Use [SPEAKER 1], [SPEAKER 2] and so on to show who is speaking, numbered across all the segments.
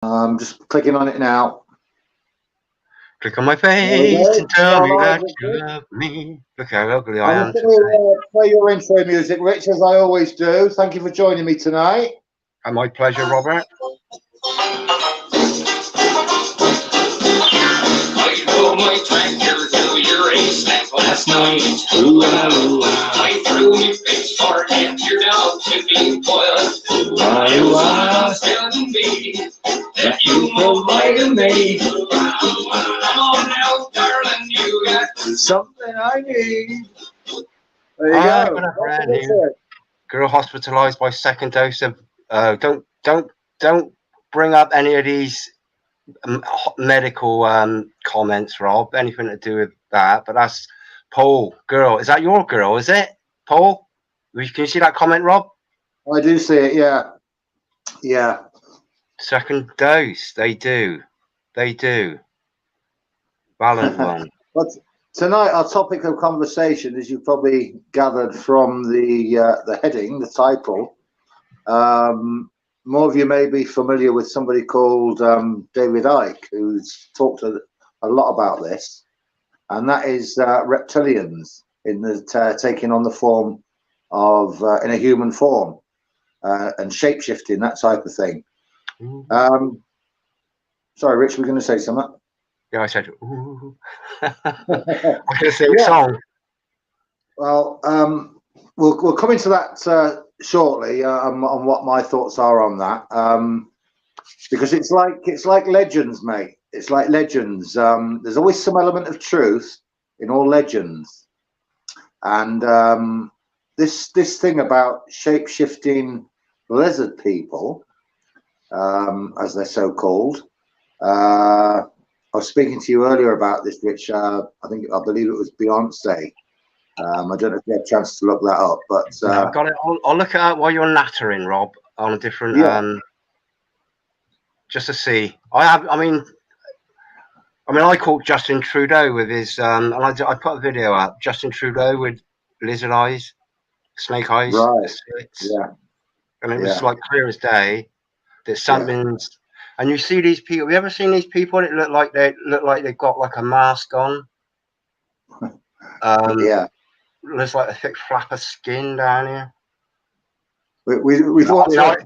[SPEAKER 1] I'm just clicking on it now.
[SPEAKER 2] Click on my face and tell me that you love me. Look how ugly I am.
[SPEAKER 1] I'm going to play your intro music, Rich, as I always do. Thank you for joining me tonight.
[SPEAKER 2] And my pleasure, Robert.
[SPEAKER 3] I drove my tractor through your haystack last night. I threw me pitchfork at your dog to be boiled. Telling me that you provided me. Come on now, darling, you got
[SPEAKER 1] something I need. There you go.
[SPEAKER 2] Got a brand new girl hospitalised by second dose of. Don't bring up any of these medical comments, Rob. Anything to do with that? But that's Paul. Girl, is that your girl? Is it Paul? Can you see that comment, Rob?
[SPEAKER 1] I do see it. Yeah, yeah.
[SPEAKER 2] Second dose. They do. Valid one.
[SPEAKER 1] But tonight, our topic of conversation, as you've probably gathered from the heading, the title, more of you may be familiar with somebody called David Icke, who's talked a lot about this, and that is reptilians in the taking on the form of in a human form and shape-shifting, that type of thing. Sorry, Rich, we're going to say something.
[SPEAKER 2] Yeah, I said, ooh. I was going to sing a song.
[SPEAKER 1] Well, we'll come into that shortly on what my thoughts are on that, because it's like legends, mate. It's like legends. There's always some element of truth in all legends, and this thing about shape-shifting lizard people, as they're so called. I was speaking to you earlier about this, which I believe it was Beyonce. I don't know if you had a chance to look that up, but
[SPEAKER 2] I've got it. I'll look at it while you're nattering, Rob, on a different. Just to see. I mean, I caught Justin Trudeau with his. And I put a video up. Justin Trudeau with lizard eyes, snake eyes.
[SPEAKER 1] Right. Yeah.
[SPEAKER 2] And it was like clear as day that something's. And you see these people. Have you ever seen these people that look like they've got like a mask on? There's like a thick flap of skin down here.
[SPEAKER 1] We thought. I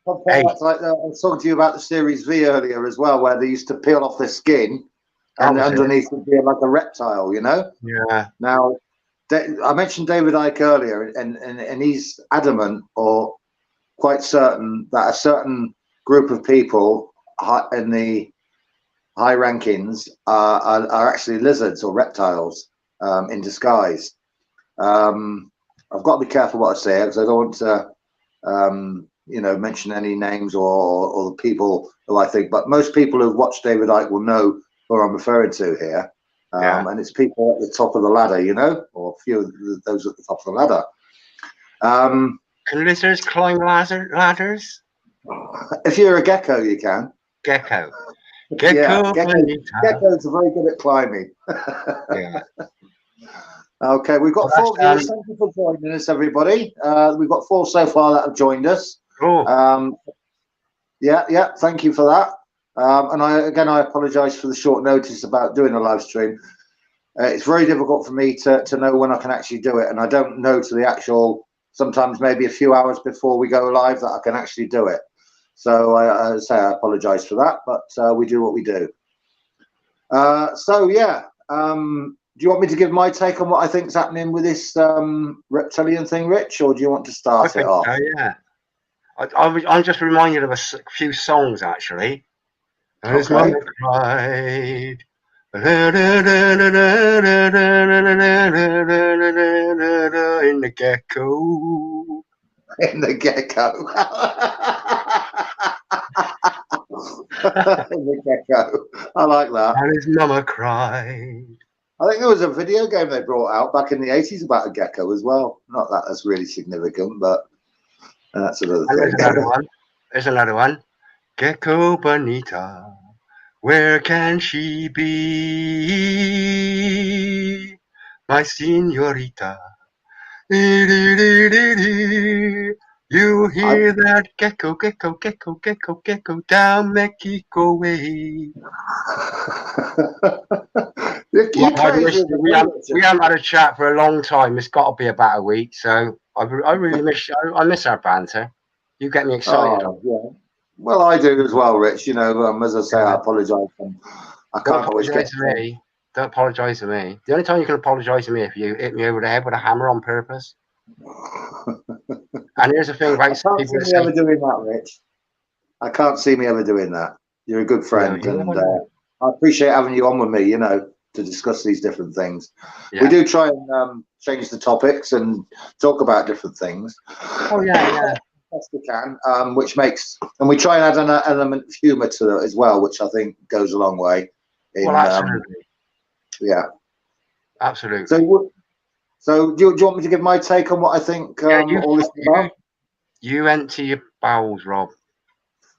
[SPEAKER 1] was talking to you about the Series V earlier as well, where they used to peel off their skin, and underneath would be like a reptile, you know.
[SPEAKER 2] Yeah.
[SPEAKER 1] Now, I mentioned David Icke earlier, and he's adamant or quite certain that a certain group of people in the high rankings are actually lizards or reptiles in disguise. I've got to be careful what I say because I don't want to, mention any names or the people who I think. But most people who've watched David Icke will know who I'm referring to here, and it's people at the top of the ladder, or a few of those at the top of the ladder.
[SPEAKER 2] Can lizards climb ladders?
[SPEAKER 1] If you're a gecko, you can.
[SPEAKER 2] Gecko.
[SPEAKER 1] Geckos are very good at climbing.
[SPEAKER 2] Yeah.
[SPEAKER 1] Okay, we've got 4 viewers. Thank you for joining us, everybody. We've got 4 so far that have joined us.
[SPEAKER 2] Oh.
[SPEAKER 1] Yeah. Thank you for that. And I apologise for the short notice about doing a live stream. It's very difficult for me to know when I can actually do it, and I don't know to the actual. Sometimes maybe a few hours before we go live that I can actually do it. So I apologise for that, but we do what we do. Do you want me to give my take on what I think is happening with this reptilian thing, Rich, or do you want to start it off?
[SPEAKER 2] Yeah. I'm just reminded of a few songs, actually. As Mama cried. In the gecko.
[SPEAKER 1] In the gecko. In the gecko. I like that.
[SPEAKER 2] And his mama cried.
[SPEAKER 1] I think there was a video game they brought out back in the 80s about a gecko as well. Not that that's really significant, but that's another thing.
[SPEAKER 2] There's another one. Gecko Bonita, where can she be? My señorita. You hear that gecko, gecko, gecko, gecko, gecko down Mexico way.
[SPEAKER 1] You crazy as a
[SPEAKER 2] We
[SPEAKER 1] bullet.
[SPEAKER 2] haven't had a chat for a long time. It's got to be about a week. So I really miss I miss our banter. You get me excited.
[SPEAKER 1] Oh, yeah. Well, I do as well, Rich. You know, as I say, I apologise. I
[SPEAKER 2] Don't
[SPEAKER 1] can't always get
[SPEAKER 2] apologise to me. Don't apologise to me. The only time you can apologise to me if you hit me over the head with a hammer on purpose. And here's the thing about
[SPEAKER 1] I can't
[SPEAKER 2] people
[SPEAKER 1] see
[SPEAKER 2] that
[SPEAKER 1] me ever
[SPEAKER 2] say,
[SPEAKER 1] doing that, Rich. I can't see me ever doing that. You're a good friend, and I appreciate having you on with me. You know, to discuss these different things.
[SPEAKER 2] Yeah.
[SPEAKER 1] We do try and change the topics and talk about different things.
[SPEAKER 2] Oh yeah.
[SPEAKER 1] Best we can, which makes, and we try and add an element of humour to it as well, which I think goes a long way.
[SPEAKER 2] Well, absolutely.
[SPEAKER 1] Yeah.
[SPEAKER 2] Absolutely.
[SPEAKER 1] So do you want me to give my take on what I think all this is about?
[SPEAKER 2] You empty your bowels, Rob.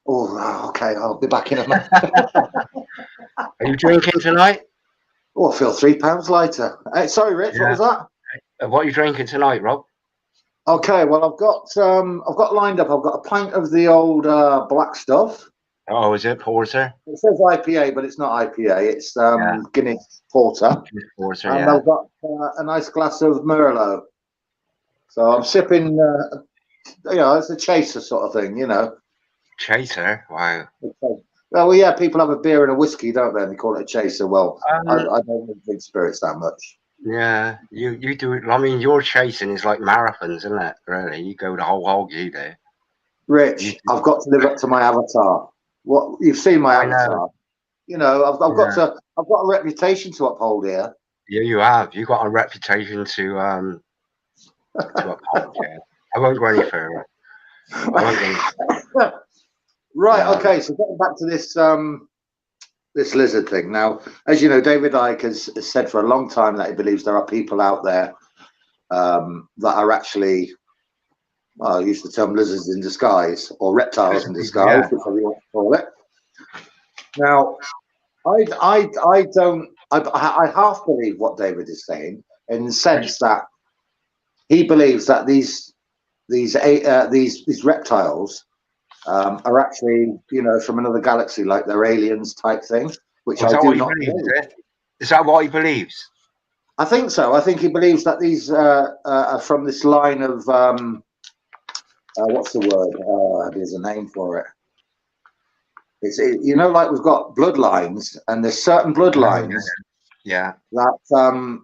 [SPEAKER 1] Oh, okay. I'll be back in a minute.
[SPEAKER 2] Are you drinking tonight?
[SPEAKER 1] Oh, I feel 3 pounds lighter. Sorry, Rich. Yeah. What was that?
[SPEAKER 2] What are you drinking tonight, Rob?
[SPEAKER 1] Okay. Well, I've got lined up. I've got a pint of the old black stuff.
[SPEAKER 2] Oh, is it porter?
[SPEAKER 1] It says IPA, but it's not IPA. It's Guinness Porter.
[SPEAKER 2] Guinness Porter,
[SPEAKER 1] and I've got a nice glass of Merlot. So I'm sipping. You know, it's a chaser sort of thing. You know.
[SPEAKER 2] Chaser? Wow.
[SPEAKER 1] Well, yeah, people have a beer and a whiskey, don't they? And they call it a chaser. Well, I don't really drink spirits that much.
[SPEAKER 2] Yeah, you do it. I mean, your chasing is like marathons, isn't it? Really, you go the whole hog, you do.
[SPEAKER 1] Rich, I've got to live up to my avatar. What you've seen my avatar. You know, I've got a reputation to uphold here.
[SPEAKER 2] Yeah, you have. You've got a reputation to uphold. Yeah. I won't go any further.
[SPEAKER 1] Right. Okay. So getting back to this this lizard thing. Now, as you know, David Icke has said for a long time that he believes there are people out there that are actually, well, I use the term lizards in disguise or reptiles in disguise, whichever you want to call it. Now, I half believe what David is saying in the sense that he believes that these reptiles are actually, you know, from another galaxy, like they're aliens type thing, which I do not believe.
[SPEAKER 2] Is that what he believes?
[SPEAKER 1] I think so. I think he believes that these are from this line of what's the word? There's a name for it. It's you know, like we've got bloodlines, and there's certain bloodlines, that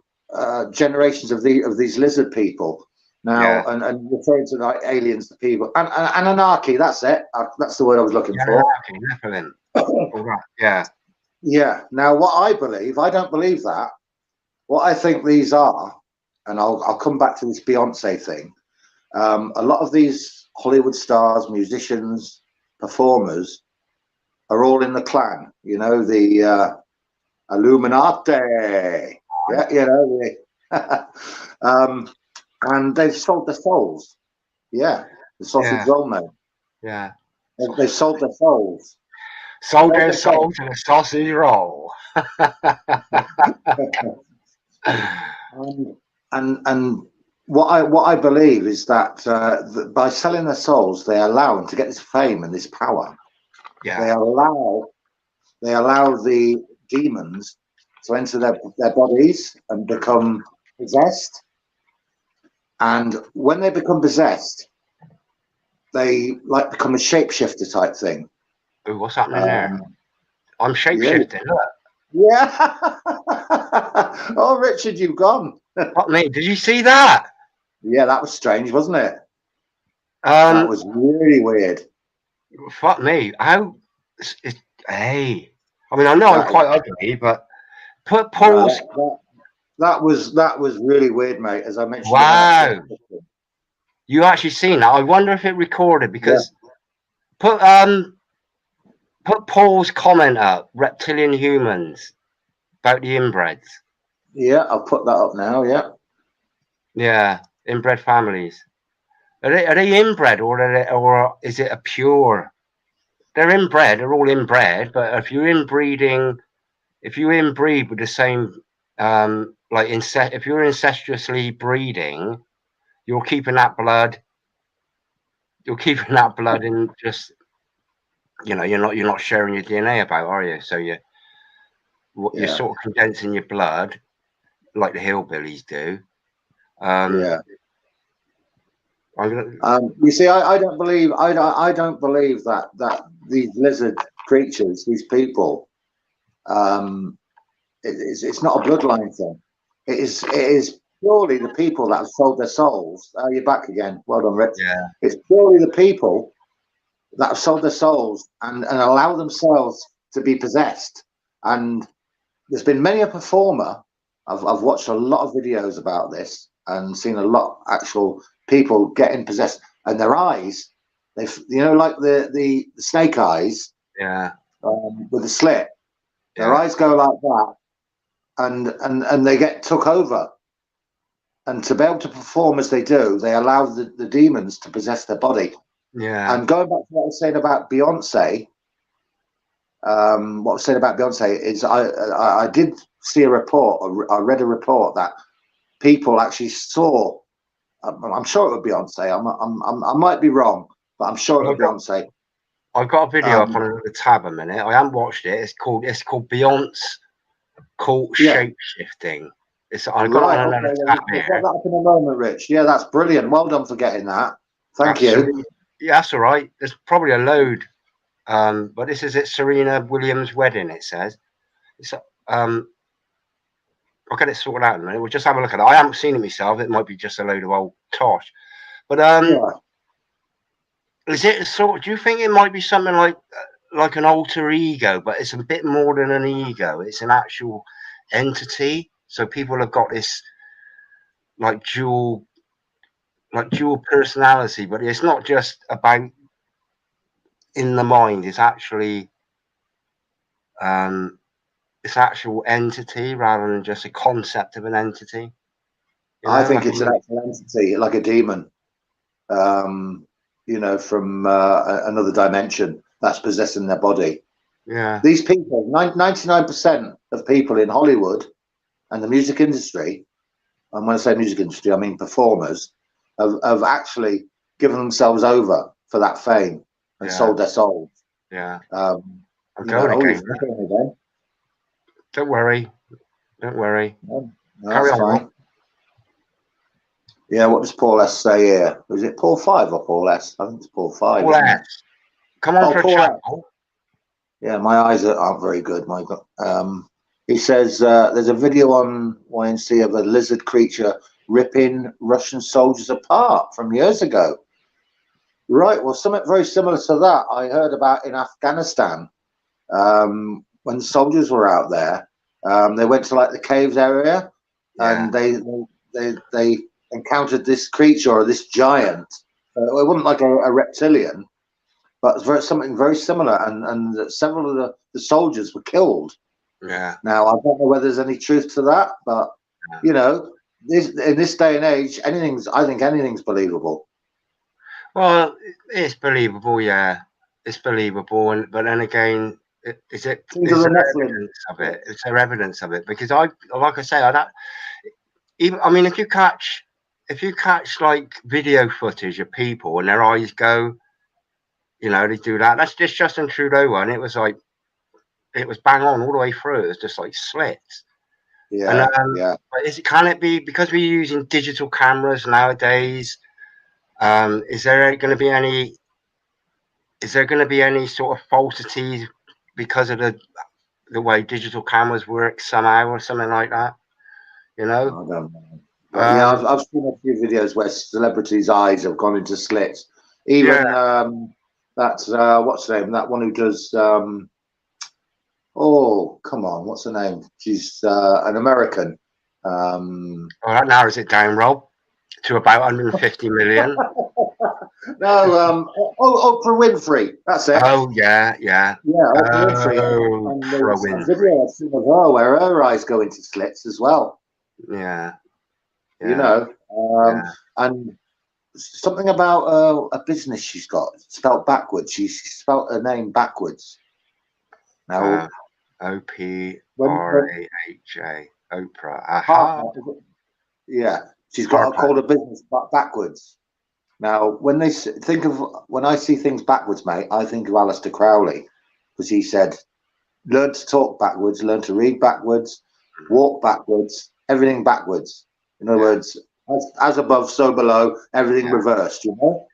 [SPEAKER 1] generations of these lizard people now, and referring to like aliens, the people, and anarchy. That's it. That's the word I was looking for.
[SPEAKER 2] Yeah.
[SPEAKER 1] Yeah. Now, what I believe, I don't believe that. What I think these are, and I'll come back to this Beyonce thing. A lot of these Hollywood stars, musicians, performers are all in the clan. You know, the Illuminati. Yeah, you know, and they've sold their souls. Yeah, the sausage roll man.
[SPEAKER 2] Yeah,
[SPEAKER 1] they've sold their souls.
[SPEAKER 2] Sold their souls in a sausage roll.
[SPEAKER 1] and what I believe is that by selling their souls, they allow them to get this fame and this power.
[SPEAKER 2] Yeah,
[SPEAKER 1] they allow the demons to enter their bodies and become possessed. And when they become possessed, they like become a shapeshifter type thing.
[SPEAKER 2] Ooh, what's happening there? I'm shapeshifting.
[SPEAKER 1] Yeah. Oh, Richard, you've gone.
[SPEAKER 2] What, mate? Did you see that?
[SPEAKER 1] Yeah, that was strange, wasn't it? That was really weird.
[SPEAKER 2] Fuck me. How? Hey, I mean, I know I'm quite ugly, but put Paul's.
[SPEAKER 1] That was really weird, mate. As I mentioned.
[SPEAKER 2] Wow. You actually seen that? I wonder if it recorded because put Paul's comment up. Reptilian humans about the inbreds.
[SPEAKER 1] Yeah, I'll put that up now. Yeah.
[SPEAKER 2] Yeah, inbred families. Are they inbred or is it a pure? They're inbred. They're all inbred. But if you inbreed with the same if you're incestuously breeding, you're keeping that blood you're keeping that blood in just, you know, you're not sharing your DNA about, are you? So you're sort of condensing your blood like the hillbillies do.
[SPEAKER 1] Yeah. You see, I don't believe that these lizard creatures, these people, it's not a bloodline thing. It is purely the people that have sold their souls. You're back again. Well done, Rich.
[SPEAKER 2] Yeah.
[SPEAKER 1] It's purely the people that have sold their souls and allow themselves to be possessed. And there's been many a performer. I've watched a lot of videos about this and seen a lot of actual people getting possessed, and their eyes, like the snake eyes, with the slit. Their eyes go like that, and they get took over. And to be able to perform as they do, they allow the demons to possess their body.
[SPEAKER 2] Yeah.
[SPEAKER 1] And going back to what I was saying about Beyonce, is I did see a report. I read a report that people actually saw. I'm sure it was Beyonce. I might be wrong, but I'm sure it was Beyonce.
[SPEAKER 2] I've got a video up on the tab a minute. I haven't watched it. It's called Beyonce cult shape shifting. I've got it on another tab here.
[SPEAKER 1] We'll get that up in a moment, Rich. Yeah, that's brilliant. Well done for getting that. Thank you.
[SPEAKER 2] Yeah, that's all right. There's probably a load. But this is Serena Williams' wedding, it says. I'll get it sorted out in a minute. We'll just have a look at it. I haven't seen it myself. It might be just a load of old tosh. But is it do you think it might be something like an alter ego, but it's a bit more than an ego? It's an actual entity. So people have got this like dual personality, but it's not just about in the mind. It's actually this actual entity rather than just a concept of an entity.
[SPEAKER 1] I think it's an actual entity, like a demon, from another dimension that's possessing their body.
[SPEAKER 2] Yeah.
[SPEAKER 1] These people, 99% of people in Hollywood and the music industry, and when I say music industry, I mean performers, have actually given themselves over for that fame and sold their souls.
[SPEAKER 2] Yeah.
[SPEAKER 1] I'm going again.
[SPEAKER 2] Don't worry.
[SPEAKER 1] No,
[SPEAKER 2] Carry on.
[SPEAKER 1] Fine. Yeah, what does Paul S say here? Is it Paul 5 or Paul S? I think it's Paul 5.
[SPEAKER 2] Paul S. Come on for a chat.
[SPEAKER 1] Yeah, my eyes aren't very good. My God. He says there's a video on YNC of a lizard creature ripping Russian soldiers apart from years ago. Right. Well, something very similar to that I heard about in Afghanistan when the soldiers were out there. They went to like the caves area, and they encountered this creature or this giant. It wasn't like a reptilian, but it's something very similar. And several of the soldiers were killed.
[SPEAKER 2] Yeah.
[SPEAKER 1] Now I don't know whether there's any truth to that, but in this day and age, I think anything's believable.
[SPEAKER 2] Well, it's believable, yeah. It's believable, but then again, is there evidence of it? Is there evidence of it? Because like I say, if you catch like video footage of people and their eyes go, they do that. That's just Justin Trudeau one. It was bang on all the way through. It was just like slits.
[SPEAKER 1] Yeah.
[SPEAKER 2] But can it be because we're using digital cameras nowadays? Is there going to be any sort of falsities because of the way digital cameras work somehow or something like that? I
[SPEAKER 1] don't know. But I've seen a few videos where celebrities' eyes have gone into slits. Even that's what's her name? That one who does. Oh, come on! What's her name? She's an American.
[SPEAKER 2] That narrows it down, Rob, to about 150 million.
[SPEAKER 1] No, Oprah Winfrey. That's it.
[SPEAKER 2] Oh yeah.
[SPEAKER 1] Oprah Winfrey. And there's a video I've seen of her where her eyes go into slits as well.
[SPEAKER 2] Yeah.
[SPEAKER 1] And something about a business she's got spelt backwards. She spelt her name backwards. Now,
[SPEAKER 2] OPRAHA, Oprah.
[SPEAKER 1] Yeah, she's got called a business backwards. Now, when they when I see things backwards, mate, I think of Aleister Crowley, because he said, learn to talk backwards, learn to read backwards, walk backwards, everything backwards. In other words, as above, so below, everything reversed, you know?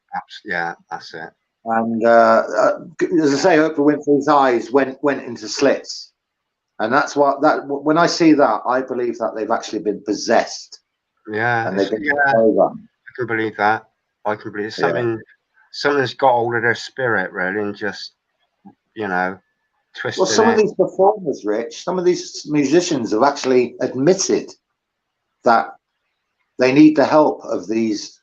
[SPEAKER 2] Yeah, that's it.
[SPEAKER 1] And as I say, Oprah Winfrey's eyes went into slits. And that's when I see that, I believe that they've actually been possessed.
[SPEAKER 2] Yeah,
[SPEAKER 1] And they've been
[SPEAKER 2] over. I can believe that. I can believe something's got hold of their spirit, really, and just, you know, twisted.
[SPEAKER 1] Well, some of these performers, Rich, some of these musicians have actually admitted that they need the help of these,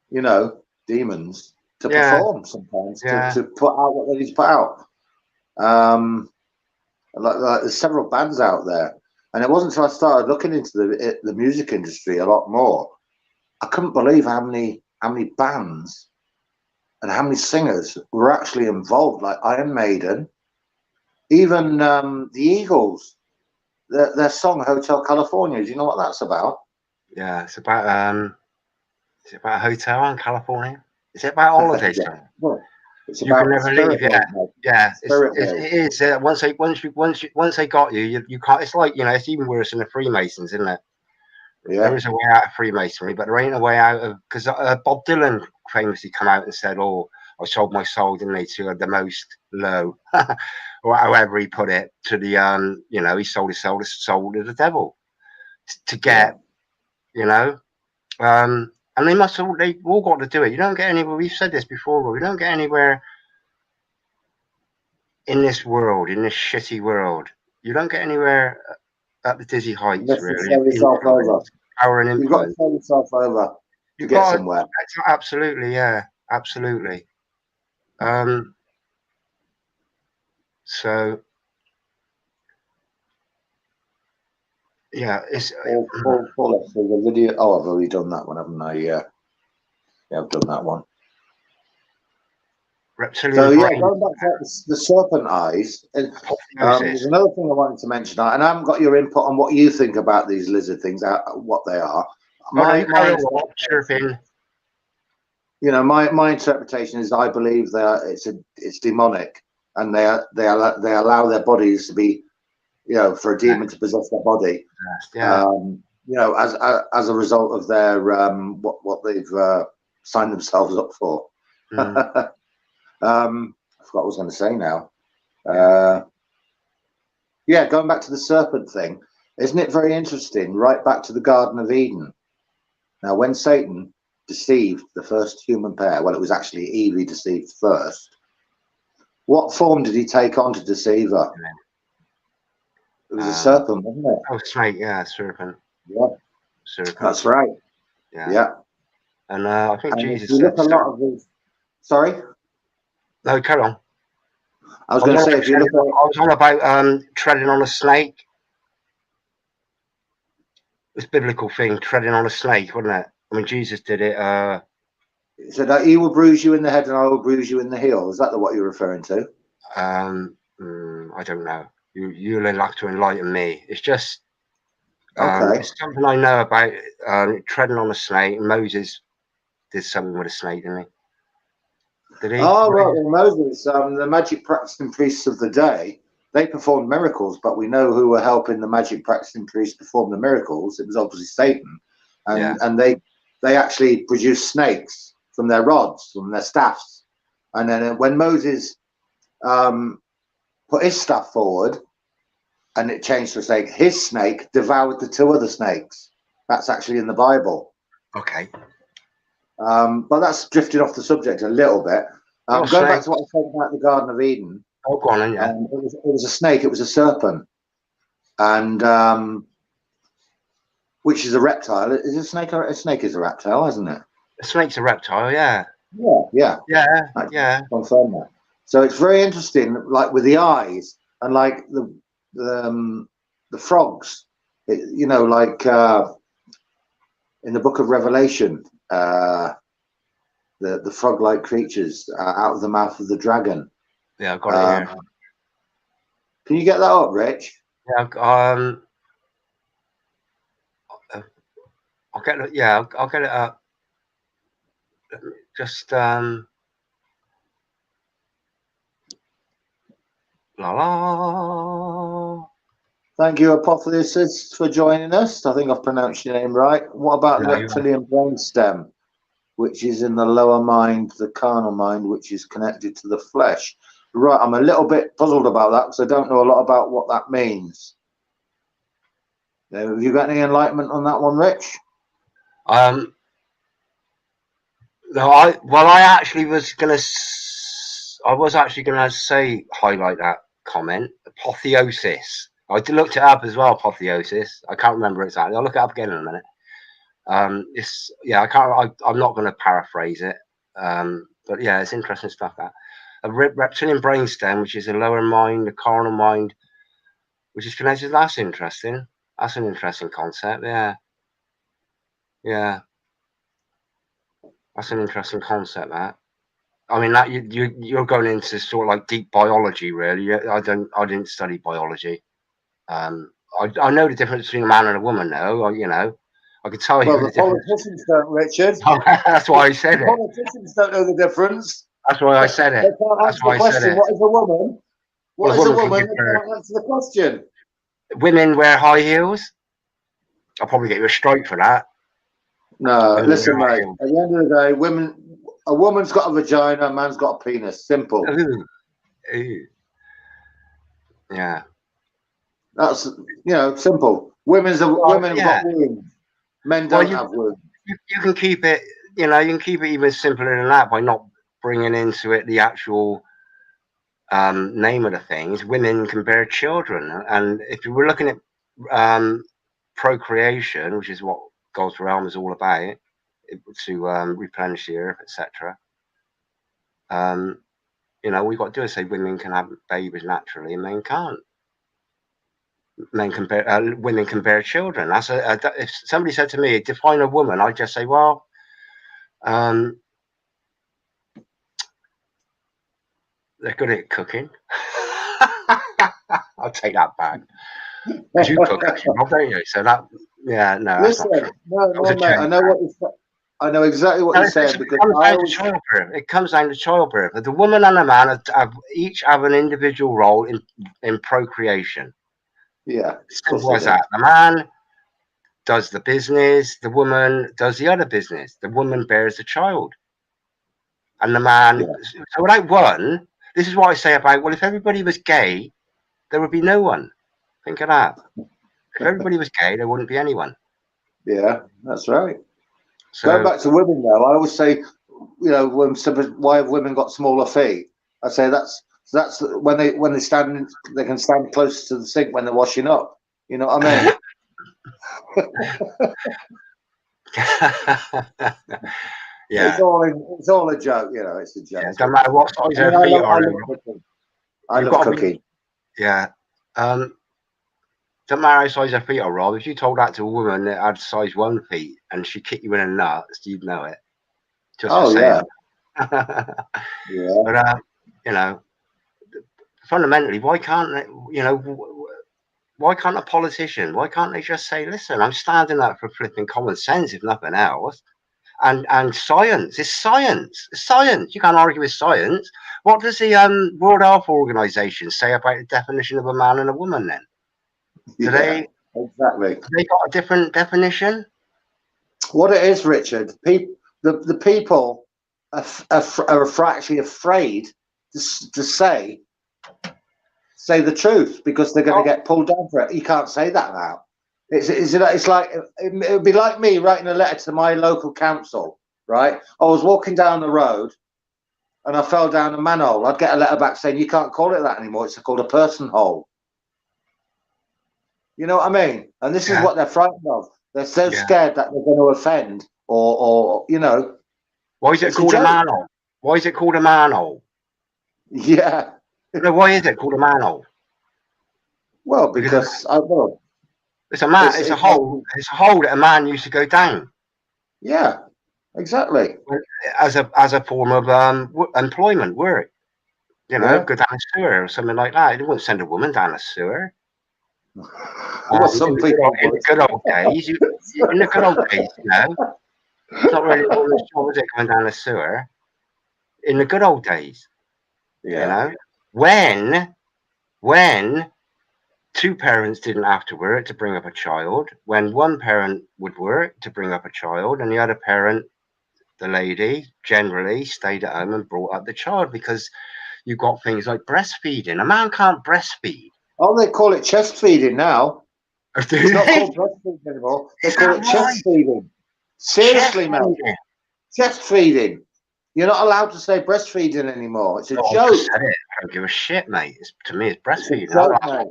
[SPEAKER 1] you know, demons to perform sometimes, to put out what they need to put out. Like there's several bands out there, and it wasn't until I started looking into the music industry a lot more, I couldn't believe how many bands and how many singers were actually involved, like Iron Maiden, even the Eagles, their song Hotel California. Do you know what that's about?
[SPEAKER 2] Yeah, it's about is it about a hotel in California? Is it about holidays?
[SPEAKER 1] Well, it's
[SPEAKER 2] you can never leave. Yeah,
[SPEAKER 1] it
[SPEAKER 2] is. Once they got you, you can't. It's like, you know, it's even worse than the Freemasons, isn't it?
[SPEAKER 1] Yeah.
[SPEAKER 2] There is a way out of Freemasonry, but there ain't a way out of, because Bob Dylan famously come out and said, "Oh, I sold my soul, didn't I, to the most low," or however he put it, to the you know, he sold his soul to the devil to get, you know, and they've all got to do it. You don't get anywhere. We've said this before, we don't get anywhere in this world, in this shitty world. You don't get anywhere at the dizzy heights, really. Power and influence.
[SPEAKER 1] You've got to throw yourself over to get somewhere.
[SPEAKER 2] Absolutely, yeah, absolutely. So yeah, it's
[SPEAKER 1] the video. Oh, I've already done that one, haven't I? Yeah, I've done that one.
[SPEAKER 2] Reptilian.
[SPEAKER 1] So yeah, going back to the serpent eyes, and there's another thing I wanted to mention, and I haven't got your input on what you think about these lizard things, what they are. My interpretation is, I believe that it's demonic, and they allow their bodies to be, you know, for a demon to possess their body. You know, as a result of their what they've signed themselves up for. I forgot what I was going to say now. Yeah, going back to the serpent thing, isn't it very interesting? Right back to the Garden of Eden. Now, when Satan deceived the first human pair, well, it was actually Eve he deceived first. What form did he take on to deceive her? It was a serpent, wasn't it?
[SPEAKER 2] Oh, snake, yeah, serpent.
[SPEAKER 1] Yeah, serpent. That's right. Yeah.
[SPEAKER 2] And I think Jesus
[SPEAKER 1] said, look a lot of these. Sorry.
[SPEAKER 2] No, carry on.
[SPEAKER 1] I was going to say, if you look at,
[SPEAKER 2] I was on about treading on a snake. This biblical thing, treading on a snake, wasn't it? I mean, Jesus did it.
[SPEAKER 1] He said, "He will bruise you in the head, and I will bruise you in the heel." Is that what you're referring to?
[SPEAKER 2] I don't know. You'll have to enlighten me. It's just it's something I know about treading on a snake. Moses did something with a snake, didn't he? Did he?
[SPEAKER 1] Oh, right. Well, Moses, the magic practicing priests of the day, they performed miracles, but we know who were helping the magic practicing priests perform the miracles. It was obviously Satan, and they actually produced snakes from their rods, from their staffs, and then when Moses put his staff forward, and it changed to a snake, his snake devoured the two other snakes. That's actually in the Bible.
[SPEAKER 2] Okay.
[SPEAKER 1] But that's drifting off the subject a little bit. Going back to what I said about the Garden of Eden.
[SPEAKER 2] Oh, go on, yeah.
[SPEAKER 1] It was a snake. It was a serpent, and which is a reptile. Is a snake? A snake is a reptile, isn't it?
[SPEAKER 2] A snake's a reptile, yeah.
[SPEAKER 1] Yeah. Confirm that. So it's very interesting, like with the eyes and like the frogs. You know, like in the Book of Revelation. The frog-like creatures out of the mouth of the dragon.
[SPEAKER 2] Yeah, I've got it here.
[SPEAKER 1] Can you get that up, Rich?
[SPEAKER 2] Yeah, I'll get it. Yeah, I'll get it up. just la la.
[SPEAKER 1] Thank you, Apotheosis, for joining us. I think I've pronounced your name right. What about the
[SPEAKER 2] No,
[SPEAKER 1] reptilian brainstem, which is in the lower mind, the carnal mind, which is connected to the flesh? Right, I'm a little bit puzzled about that because I don't know a lot about what that means. Have you got any enlightenment on that one, Rich?
[SPEAKER 2] No, I actually was gonna say highlight that comment, apotheosis. I looked it up as well, apotheosis. I can't remember exactly. I'll look it up again in a minute. It's I'm not going to paraphrase it. But yeah, it's interesting stuff. That a reptilian brainstem, which is a lower mind, a carnal mind, which is connected. That's interesting. That's an interesting concept. Yeah, yeah. That's an interesting concept. That. I mean, that you're going into sort of like deep biology, really. I didn't study biology. I know the difference between a man and a woman, though. You know, I could tell you.
[SPEAKER 1] Well, the politicians don't, Richard.
[SPEAKER 2] That's why I said
[SPEAKER 1] the
[SPEAKER 2] it.
[SPEAKER 1] Politicians don't know the difference.
[SPEAKER 2] That's why I said it.
[SPEAKER 1] They can't answer the question. What is a woman? What is a woman? They can't answer the question.
[SPEAKER 2] Women wear high heels. I'll probably get you a strike for that.
[SPEAKER 1] No, listen, mate. At the end of the day, a woman's got a vagina, a man's got a penis. Simple.
[SPEAKER 2] Ooh. Yeah.
[SPEAKER 1] That's simple. Women have got wounds. Men don't have wounds.
[SPEAKER 2] You can keep it. You can keep it even simpler than that by not bringing into it the actual name of the things. Women can bear children, and if you were looking at procreation, which is what God's realm is all about, to replenish the earth, etc. We've got to do is say women can have babies naturally, and men can't. Women can bear children. That's if somebody said to me, define a woman, I'd just say, well, they're good at cooking. I'll take that back. Because you cook, don't you? So that, yeah, no.
[SPEAKER 1] Listen, no, mate. I know exactly what you're saying because
[SPEAKER 2] it comes down to childbirth. The woman and the man each have an individual role in procreation.
[SPEAKER 1] Yeah.
[SPEAKER 2] Simple as that. The man does the business, the woman does the other business. The woman bears the child. And the man, so without one, this is what I say about, well, if everybody was gay, there would be no one. Think of that. If everybody was gay, there wouldn't be anyone.
[SPEAKER 1] Yeah, that's right. So, going back to women, though, I always say, why have women got smaller feet? I say that's when they stand, they can stand close to the sink when they're washing up. You know what I mean?
[SPEAKER 2] Yeah,
[SPEAKER 1] it's all a joke. It's a joke.
[SPEAKER 2] Yeah, doesn't matter what size their feet are.
[SPEAKER 1] I love cooking.
[SPEAKER 2] Yeah. Doesn't matter how size her feet are, Rob. If you told that to a woman that had size 1 feet and she kicked you in the nuts, you'd know it. Just for saying.
[SPEAKER 1] Yeah.
[SPEAKER 2] But fundamentally, why can't a politician? Why can't they just say, "Listen, I'm standing up for flipping common sense, if nothing else." And science. It's science. It's science. You can't argue with science. What does the World Health Organization say about the definition of a man and a woman then?
[SPEAKER 1] Exactly.
[SPEAKER 2] They got a different definition?
[SPEAKER 1] What it is, Richard, the people are actually afraid to say the truth because they're going to get pulled down for it. You can't say that now. It's like it would be like me writing a letter to my local council, right? I was walking down the road and I fell down a manhole. I'd get a letter back saying you can't call it that anymore. It's called a person hole. You know what I mean? And this is what they're frightened of. They're so scared that they're going to offend or.
[SPEAKER 2] Why is it called a manhole? Why is it called a manhole?
[SPEAKER 1] Yeah.
[SPEAKER 2] No, why is it called a manhole?
[SPEAKER 1] Well, because I don't know.
[SPEAKER 2] It's a man. It's a hole. It's a hole that a man used to go down.
[SPEAKER 1] Yeah, exactly.
[SPEAKER 2] As a form of employment, work. Go down a sewer or something like that. You wouldn't send a woman down a sewer.
[SPEAKER 1] Well, some people
[SPEAKER 2] in the good old days, It's not really a woman's job, is it, going down the sewer? In the good old days,
[SPEAKER 1] Yeah.
[SPEAKER 2] you know, when two parents didn't have to work to bring up a child, when one parent would work to bring up a child, and the other parent, the lady, generally stayed at home and brought up the child, because you've got things like breastfeeding. A man can't breastfeed.
[SPEAKER 1] Oh, they call it chest feeding now.
[SPEAKER 2] Do
[SPEAKER 1] It's not
[SPEAKER 2] they?
[SPEAKER 1] called breastfeeding anymore. They
[SPEAKER 2] Is
[SPEAKER 1] call
[SPEAKER 2] that
[SPEAKER 1] it chest
[SPEAKER 2] right?
[SPEAKER 1] feeding. Seriously,
[SPEAKER 2] Chest
[SPEAKER 1] mate.
[SPEAKER 2] feeding.
[SPEAKER 1] Chest feeding. You're not allowed to say breastfeeding anymore. It's a
[SPEAKER 2] No, I
[SPEAKER 1] joke.
[SPEAKER 2] just said it. I don't give a shit, mate. To me, it's
[SPEAKER 1] It's a
[SPEAKER 2] breastfeeding.
[SPEAKER 1] joke, mate.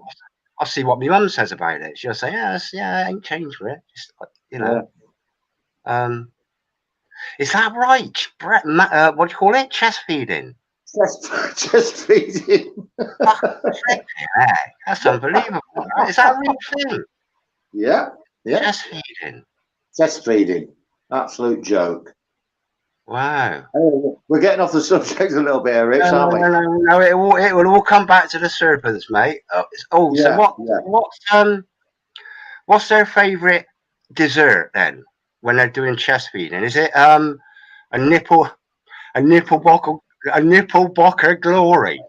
[SPEAKER 2] I'll see what my mum says about it. She'll say, yeah, I ain't changed for it. Just, you know.
[SPEAKER 1] Yeah.
[SPEAKER 2] Is that right? What do you call it? Chest feeding.
[SPEAKER 1] Chest feeding.
[SPEAKER 2] Yeah, that's unbelievable. Is that a real thing?
[SPEAKER 1] Yeah. Yeah.
[SPEAKER 2] Chest feeding.
[SPEAKER 1] Chest feeding. Absolute joke.
[SPEAKER 2] Wow.
[SPEAKER 1] Oh, we're getting off the subject a little bit here, Rich, aren't we?
[SPEAKER 2] No, it will all come back to the serpents, mate.
[SPEAKER 1] Yeah,
[SPEAKER 2] so what's their favourite dessert then when they're doing chest feeding? Is it a nipple bocker glory?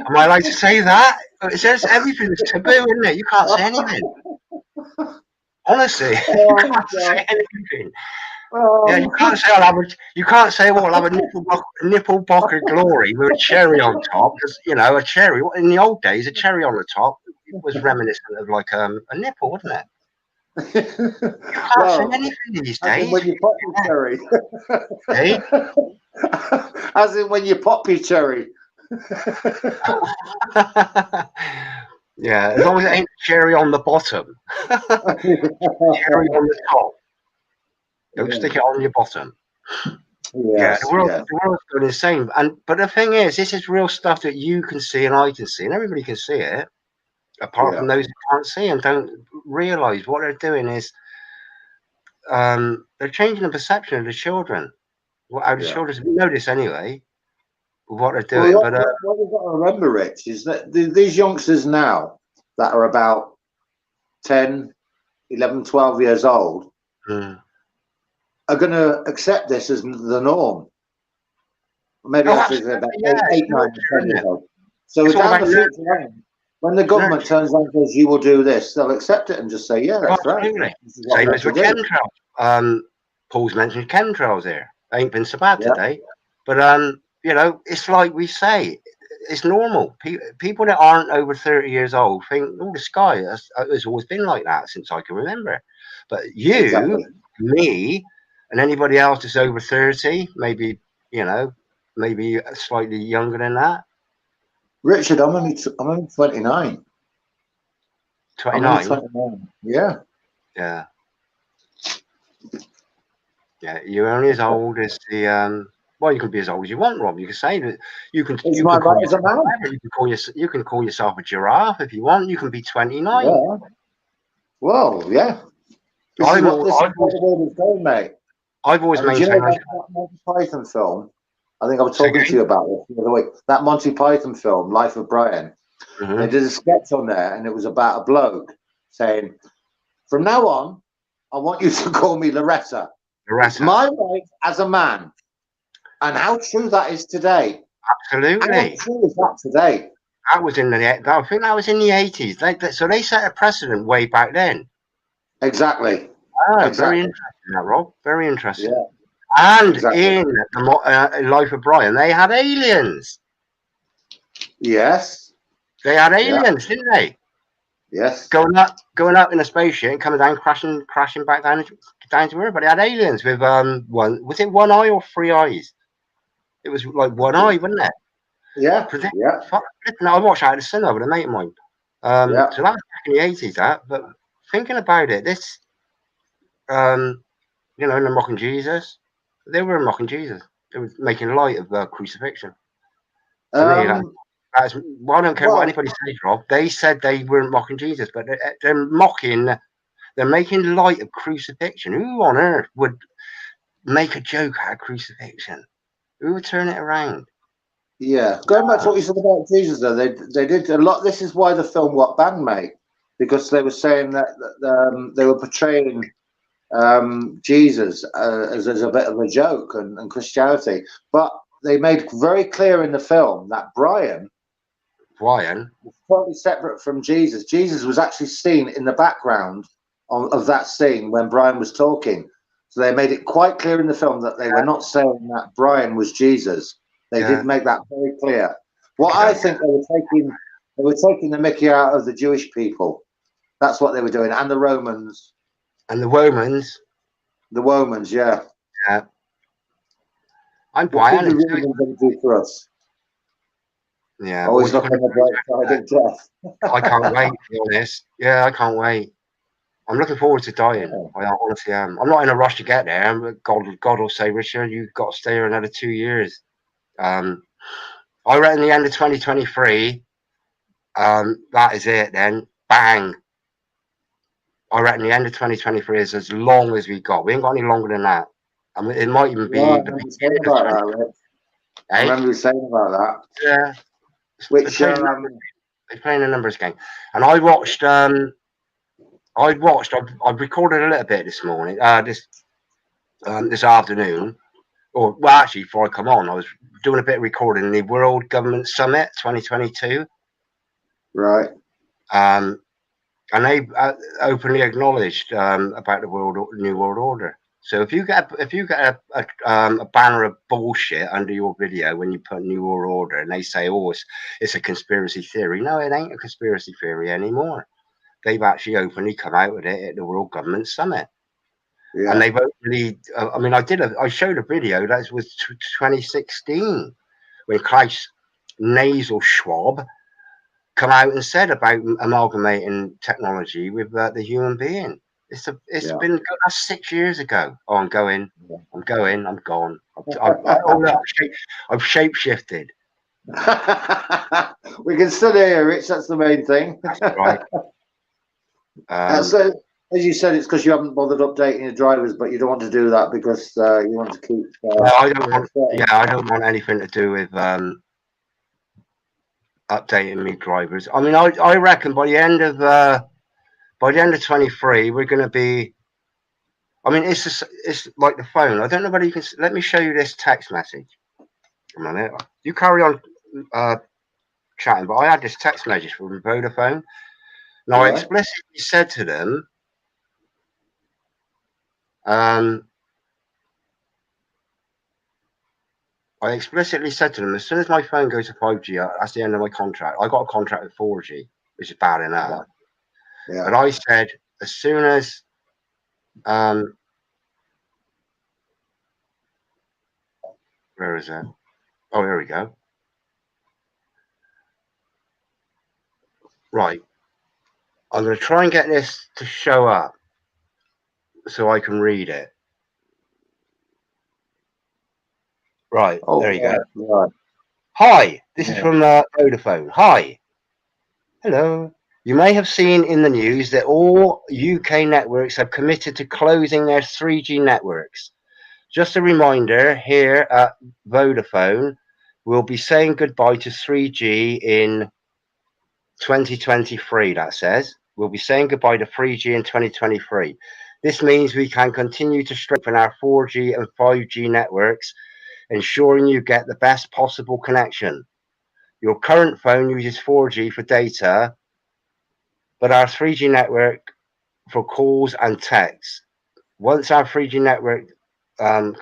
[SPEAKER 2] Am I allowed to say that? It says everything's taboo, isn't it? You can't say anything. Honestly, you can't say anything. Yeah, you can't say you can't say, well, I'll have a nipple bocker glory with a cherry on top, because you know, a cherry in the old days, a cherry on the top was reminiscent of like a nipple, wasn't it? You can't say anything these days.
[SPEAKER 1] When you pop your cherry.
[SPEAKER 2] Hey?
[SPEAKER 1] As in when you pop your cherry.
[SPEAKER 2] Yeah, as long as it ain't cherry on the bottom. Cherry on the top. Don't stick it on your bottom.
[SPEAKER 1] Yes,
[SPEAKER 2] the world's going insane. But the thing is, this is real stuff that you can see and I can see, and everybody can see it, apart from those who can't see and don't realise what they're doing is they're changing the perception of the children. How the children know this anyway, what they're doing.
[SPEAKER 1] What we've got to remember, Rich, is that these youngsters now that are about 10, 11, 12 years old are going to accept this as the norm. Maybe after about 8, 9, 10 years old. So down the future, when the government turns around and says, you will do this, they'll accept it and just say, yeah, that's right.
[SPEAKER 2] Same as with chemtrails. Paul's mentioned chemtrails here. Ain't been so bad today. But, you know, it's like we say, it's normal. People that aren't over 30 years old think, oh, the sky has always been like that since I can remember. But you, me, and anybody else that's over 30, maybe, you know, maybe slightly younger than that.
[SPEAKER 1] Richard, I'm only 29.
[SPEAKER 2] 29?
[SPEAKER 1] 29. Yeah.
[SPEAKER 2] Yeah. Yeah, you're only as old as the well, you can be as old as you want, Rob. You can say that you can. You can call yourself a giraffe if you want. You can be 29.
[SPEAKER 1] Yeah. Well, yeah. This is what the world is going, mate.
[SPEAKER 2] I've always maintained
[SPEAKER 1] that Monty Python film. I think I was talking to you about this the other week. That Monty Python film, Life of Brian. They did a sketch on there, and it was about a bloke saying, "From now on, I want you to call me Loretta. It's my right as a man." And how true that is today.
[SPEAKER 2] Absolutely.
[SPEAKER 1] How true is that today?
[SPEAKER 2] That was in I think that was in the 80s. So they set a precedent way back then.
[SPEAKER 1] Exactly.
[SPEAKER 2] Very interesting, that, Rob. Very interesting.
[SPEAKER 1] Yeah.
[SPEAKER 2] And in the Life of Brian, they had aliens.
[SPEAKER 1] Yes.
[SPEAKER 2] They had aliens, didn't they?
[SPEAKER 1] Yes.
[SPEAKER 2] Going up in a spaceship and coming down, crashing back down to Earth. But they had aliens with was it one eye or 3 eyes? It was like one eye, wasn't it?
[SPEAKER 1] Yeah.
[SPEAKER 2] I watched that at the cinema with a mate of mine. So that was back in the 80s, but thinking about it, this you know, they're mocking Jesus. They were mocking Jesus. They were making light of crucifixion. To me, that's well, I don't care what anybody says, Rob. They said they weren't mocking Jesus, but they're mocking. They're making light of crucifixion. Who on earth would make a joke out of crucifixion? Who would turn it around?
[SPEAKER 1] Yeah, going back to what you said about Jesus, though, they did a lot. This is why the film got banned, mate, because they were saying that they were portraying Jesus as a bit of a joke and Christianity, but they made very clear in the film that Brian
[SPEAKER 2] Brian?
[SPEAKER 1] was totally separate from Jesus. Jesus was actually seen in the background of that scene when Brian was talking. So they made it quite clear in the film that they were not saying that Brian was Jesus. They did make that very clear. What I think they were taking the mickey out of the Jewish people. That's what they were doing, and the Romans.
[SPEAKER 2] And the Romans?
[SPEAKER 1] The Romans, yeah.
[SPEAKER 2] Yeah. I'm
[SPEAKER 1] What did
[SPEAKER 2] Brian.
[SPEAKER 1] the Romans going to do for us?
[SPEAKER 2] Yeah.
[SPEAKER 1] Always look on the bright side of death.
[SPEAKER 2] I can't wait, to be honest. Yeah, I can't wait. I'm looking forward to dying.
[SPEAKER 1] Yeah.
[SPEAKER 2] I honestly am. I'm not in a rush to get there. But God will say, Richard, you've got to stay here another 2 years. I reckon the end of 2023, that is it then. Bang. I reckon the end of 2023 is as long as we got. We ain't got any longer than that. I mean, it might even be
[SPEAKER 1] Yeah,
[SPEAKER 2] the beginning of 2023.
[SPEAKER 1] I remember you saying about that.
[SPEAKER 2] Yeah.
[SPEAKER 1] Which
[SPEAKER 2] they're playing a numbers game. And I watched I've recorded a little bit this morning, this afternoon, or well, actually, before I come on, I was doing a bit of recording in the World Government Summit 2022.
[SPEAKER 1] Right.
[SPEAKER 2] And they openly acknowledged about the New World Order. So if you get a banner of bullshit under your video when you put New World Order, and they say, "Oh, it's a conspiracy theory," no, it ain't a conspiracy theory anymore. They've actually openly come out with it at the World Government Summit.
[SPEAKER 1] Yeah.
[SPEAKER 2] And they've openly, I mean, I showed a video that was 2016 when Klaus Nasal Schwab come out and said about amalgamating technology with the human being. It's been, that's 6 years ago. Oh, I'm gone. I've shape-shifted.
[SPEAKER 1] We can still hear Rich, that's the main thing.
[SPEAKER 2] That's right.
[SPEAKER 1] So, as you said, it's because you haven't bothered updating your drivers, but you don't want to do that because you want to keep.
[SPEAKER 2] I don't want anything to do with updating me drivers. I mean, I reckon by the end of 23, we're going to be. I mean, it's like the phone. I don't know whether you can. Let me show you this text message. Come on, you carry on chatting, but I had this text message from Vodafone. Now, I explicitly said to them, as soon as my phone goes to 5G, that's the end of my contract. I got a contract with 4G, which is bad enough. Yeah. But I said, as soon as where is it? Oh, here we go. Right. I'm going to try and get this to show up so I can read it. Right. Oh, there you go. Right. Hi. This is from Vodafone. Hi. Hello. You may have seen in the news that all UK networks have committed to closing their 3G networks. Just a reminder, here at Vodafone, we'll be saying goodbye to 3G in 2023, that says. We'll be saying goodbye to 3G in 2023. This means we can continue to strengthen our 4G and 5G networks, ensuring you get the best possible connection. Your current phone uses 4G for data, but our 3G network for calls and texts. Once our 3G network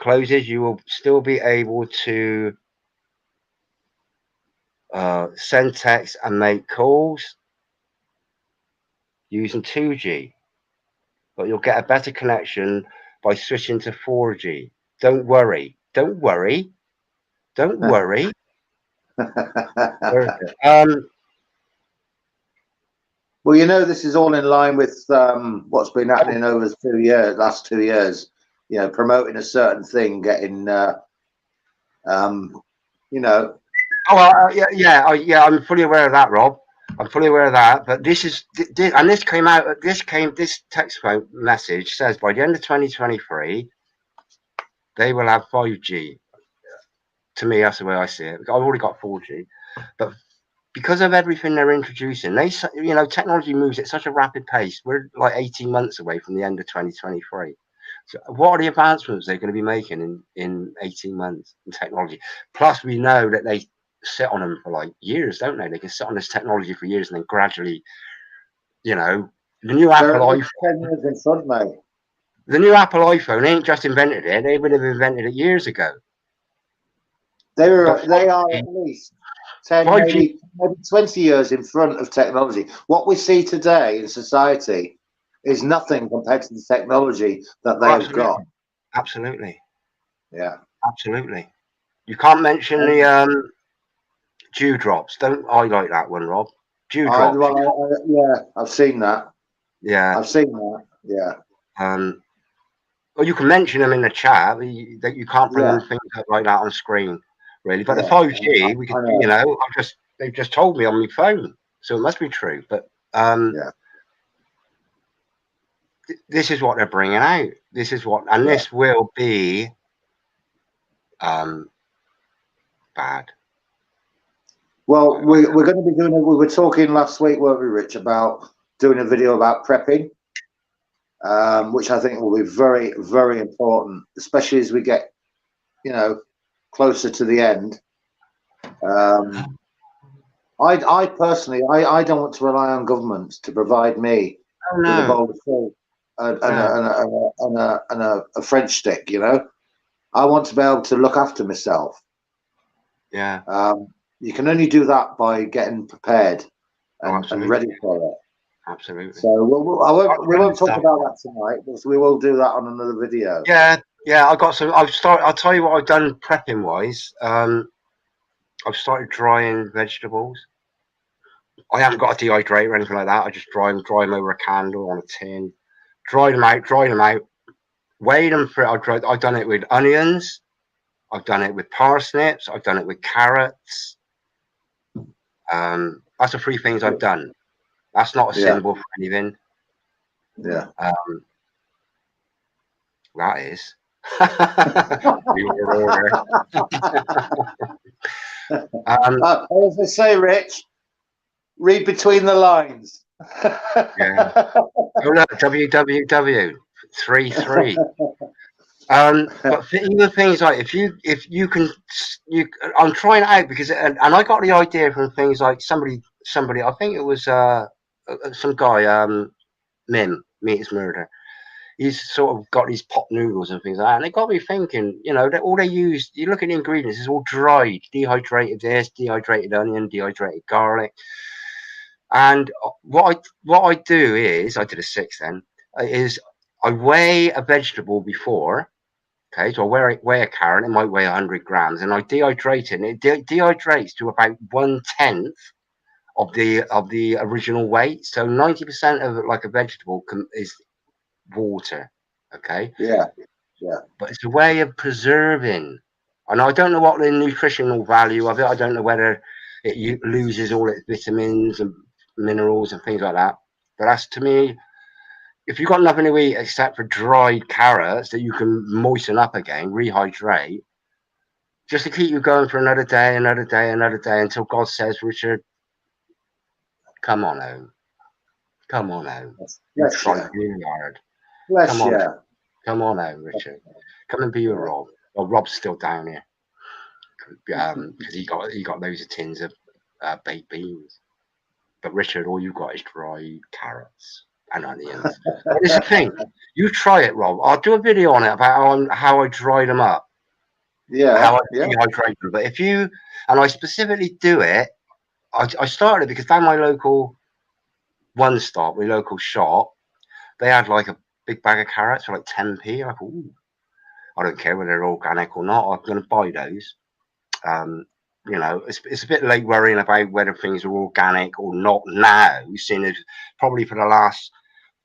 [SPEAKER 2] closes, you will still be able to send texts and make calls using 2G, but you'll get a better connection by switching to 4G. Don't worry.
[SPEAKER 1] Well, you know, this is all in line with what's been happening over last 2 years. You know, promoting a certain thing, getting, you know.
[SPEAKER 2] Yeah. I'm fully aware of that, Rob. I'm fully aware of that. But this text message says by the end of 2023, they will have 5G. To me, that's the way I see it. I've already got 4G, but because of everything they're introducing, technology moves at such a rapid pace. We're like 18 months away from the end of 2023. So what are the advancements they're going to be making in 18 months in technology? Plus, we know that they sit on them for like years, don't they? They can sit on this technology for years and then gradually, the new Apple iPhone.
[SPEAKER 1] 10 years in front, mate.
[SPEAKER 2] The new Apple iPhone ain't just invented it; they would have invented it years ago.
[SPEAKER 1] They are at least 10,
[SPEAKER 2] 5G.
[SPEAKER 1] maybe 20 years in front of technology. What we see today in society is nothing compared to the technology that they have got.
[SPEAKER 2] Absolutely.
[SPEAKER 1] Yeah.
[SPEAKER 2] Absolutely. You can't mention the dewdrops. Don't highlight that one, Rob. Dewdrops.
[SPEAKER 1] Yeah, I've seen that.
[SPEAKER 2] Yeah.
[SPEAKER 1] I've seen that. Yeah.
[SPEAKER 2] Well, you can mention them in the chat, that you can't bring things up like that on screen, really. But the 5G, we could, they've just told me on my phone, so it must be true. But this is what they're bringing out. This is what, and this will be bad.
[SPEAKER 1] Well, we're going to be doing. We were talking last week, weren't we, Rich, about doing a video about prepping, which I think will be very, very important, especially as we get, closer to the end. I personally, I don't want to rely on governments to provide me with a bowl of food and a French stick. I want to be able to look after myself.
[SPEAKER 2] Yeah.
[SPEAKER 1] You can only do that by getting prepared and ready for it.
[SPEAKER 2] Absolutely.
[SPEAKER 1] So we won't talk about that tonight, but we will do that on another video.
[SPEAKER 2] Yeah. I got some. I'll tell you what I've done prepping wise. I've started drying vegetables. I haven't got a dehydrator or anything like that. I just dry them over a candle on a tin. Dry them out. Weigh them for it. I've done it with onions. I've done it with parsnips. I've done it with carrots. That's the 3 things I've done. That's not a symbol for anything.
[SPEAKER 1] Yeah.
[SPEAKER 2] That is.
[SPEAKER 1] As they say, Rich, read between the lines.
[SPEAKER 2] Yeah. Oh look, www.33. But even things like if you can, I'm trying it out because and I got the idea from things like somebody. I think it was some guy, Mim Meets Murder. He's sort of got these pot noodles and things like that, and it got me thinking. That all they use. You look at the ingredients; it's all dried, dehydrated this, dehydrated onion, dehydrated garlic. And what I do is, I did a 6 then, is I weigh a vegetable before. Okay, so I weigh a carrot. It might weigh 100 grams, and I dehydrate it. And it dehydrates to about 1/10 of the original weight. So 90% of like a vegetable is water. Okay.
[SPEAKER 1] Yeah.
[SPEAKER 2] But it's a way of preserving. And I don't know what the nutritional value of it. I don't know whether it loses all its vitamins and minerals and things like that. But that's, to me, if you've got nothing to eat except for dried carrots that you can moisten up again, rehydrate, just to keep you going for another day, until God says, Richard, come on home. Come on home. You tried really hard. Come on home, Richard. Come and be with Rob. Well, Rob's still down here because he got loads of tins of baked beans. But Richard, all you got is dried carrots and onions. But it's the thing. You try it, Rob. I'll do a video on it about how I dry them up.
[SPEAKER 1] Yeah.
[SPEAKER 2] How I dehydrate them. But and I specifically do it. I started because down my local One Stop, my local shop, they had like a big bag of carrots for like 10p. I thought, ooh, I don't care whether they're organic or not. I'm going to buy those. It's a bit late worrying about whether things are organic or not now, seeing as probably for the last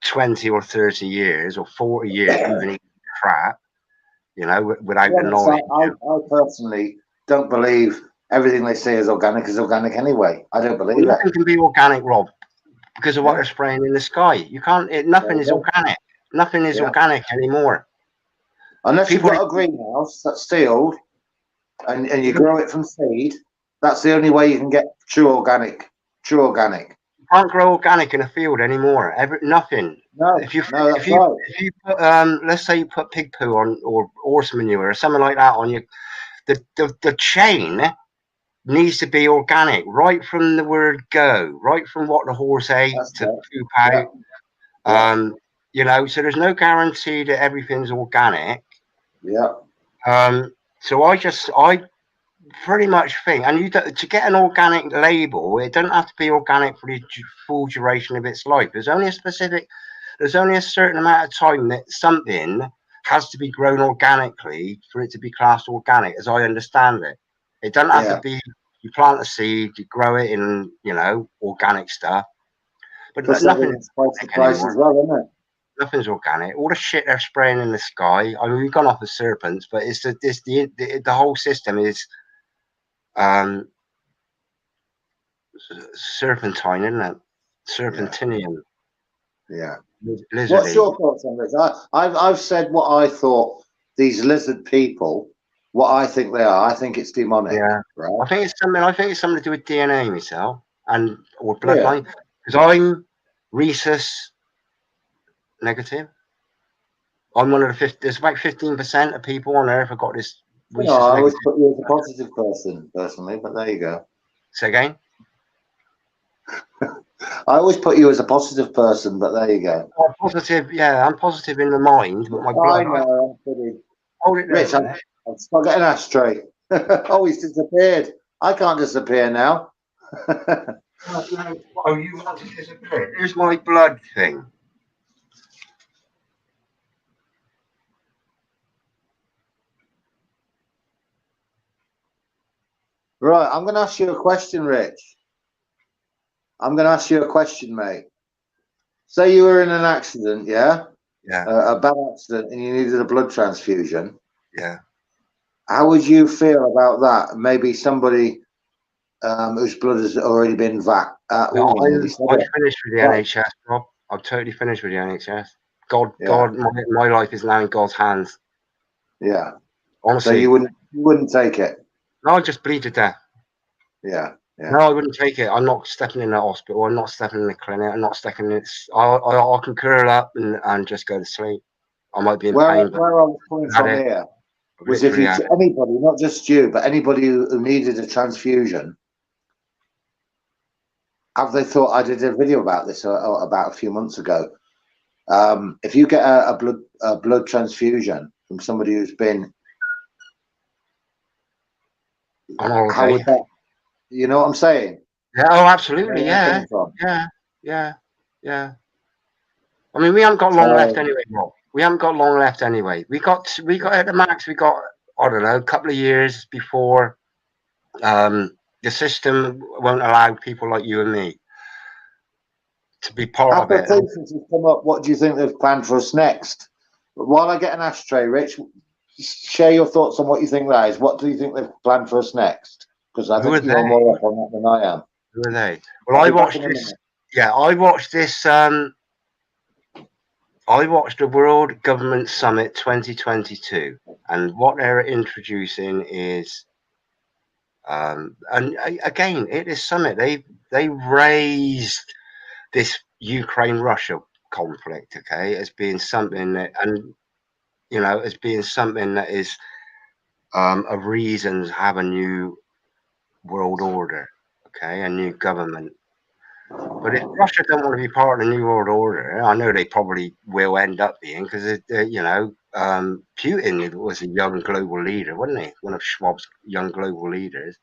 [SPEAKER 2] 20 or 30 years or 40 years we've been eating crap, without the knowledge.
[SPEAKER 1] I personally don't believe everything they say is organic anyway. I don't believe it.
[SPEAKER 2] Nothing can be organic, Rob, because of what they're spraying in the sky. You can't. Nothing is organic. Nothing is organic anymore.
[SPEAKER 1] Unless you've got a greenhouse that's sealed and you grow it from seed, that's the only way you can get true organic. True organic.
[SPEAKER 2] You can't grow organic in a field anymore. Nothing.
[SPEAKER 1] No,
[SPEAKER 2] If you
[SPEAKER 1] no, that's right.
[SPEAKER 2] if you put let's say you put pig poo on or horse manure or something like that on your the chain needs to be organic right from the word go, right from what the horse ate
[SPEAKER 1] That's
[SPEAKER 2] to
[SPEAKER 1] right.
[SPEAKER 2] poop out.
[SPEAKER 1] Yeah.
[SPEAKER 2] You know, so there's no guarantee that everything's organic.
[SPEAKER 1] Yeah.
[SPEAKER 2] So I pretty much think, and you to get an organic label, it doesn't have to be organic for the full duration of its life. There's only a certain amount of time that something has to be grown organically for it to be classed organic, as I understand it. It doesn't have to be you plant a seed, you grow it in, you know, organic stuff. But
[SPEAKER 1] Plus
[SPEAKER 2] nothing's
[SPEAKER 1] twice the
[SPEAKER 2] organic
[SPEAKER 1] price
[SPEAKER 2] anymore.
[SPEAKER 1] as well, isn't it?
[SPEAKER 2] Nothing's organic. All the shit they're spraying in the sky. I mean, we've gone off the serpents, but it's the whole system is serpentine, isn't it? Serpentinian.
[SPEAKER 1] Yeah.
[SPEAKER 2] Lizardy.
[SPEAKER 1] What's your thoughts on this? I've said what I thought. These lizard people, what I think they are. I think it's demonic.
[SPEAKER 2] Yeah.
[SPEAKER 1] Right.
[SPEAKER 2] I think it's something to do with DNA myself and or bloodline. Because I'm rhesus negative. I'm one of the 50. There's about 15% of people on Earth have got this rhesus
[SPEAKER 1] I always
[SPEAKER 2] negative.
[SPEAKER 1] put you as a positive person, personally, but there you go.
[SPEAKER 2] Say again?
[SPEAKER 1] I always put you as a positive person, but there you go.
[SPEAKER 2] I'm positive, yeah, I'm positive in the mind, but my blood.
[SPEAKER 1] I know, I'm kidding.
[SPEAKER 2] Hold it there.
[SPEAKER 1] Rich, I've still got an ashtray. Oh, he's disappeared. I can't disappear now.
[SPEAKER 2] Oh, you want to disappear? Here's my blood thing.
[SPEAKER 1] Right, I'm going to ask you a question, Rich. I'm going to ask you a question, mate. Say you were in an accident, yeah?
[SPEAKER 2] Yeah.
[SPEAKER 1] A bad accident, and you needed a blood transfusion.
[SPEAKER 2] Yeah.
[SPEAKER 1] How would you feel about that? Maybe somebody whose blood has already been
[SPEAKER 2] No, I'm finished with the NHS, Rob. I'm totally finished with the NHS. God, my life is now in God's hands.
[SPEAKER 1] Yeah.
[SPEAKER 2] Honestly.
[SPEAKER 1] So you wouldn't take it?
[SPEAKER 2] No, I'd just bleed to death.
[SPEAKER 1] Yeah. Yeah.
[SPEAKER 2] No, I wouldn't take it. I'm not stepping in the hospital. I'm not stepping in the clinic. I'm not stepping in it. I can curl up and just go to sleep. I might be in pain.
[SPEAKER 1] Where I was coming from here was if anybody, not just you, but anybody who needed a transfusion, have they thought? I did a video about this about a few months ago. If you get a blood transfusion from somebody who's been, how would that? You know what I'm saying?
[SPEAKER 2] Yeah. Oh, absolutely. Yeah. Yeah. I mean, we haven't got long left anyway, Rob. We haven't got long left anyway. We got at the max. We got, I don't know, a couple of years before the system won't allow people like you and me to be part of it.
[SPEAKER 1] Applications have come up. What do you think they've planned for us next? But while I get an ashtray, Rich, share your thoughts on what you think that is. What do you think they've planned for us next? Because I think you're more up on that than I am.
[SPEAKER 2] Who are they? Well, I watched this. Yeah, I watched this. I watched the World Government Summit 2022, and what they're introducing is, and again, it is summit. They raised this Ukraine-Russia conflict, okay, as being something that, and you know, as being something that is a reason to have a new world order, okay, a new government. But if Russia don't want to be part of the new world order, I know they probably will end up being, because you know, Putin was a young global leader, wasn't he? One of Schwab's young global leaders.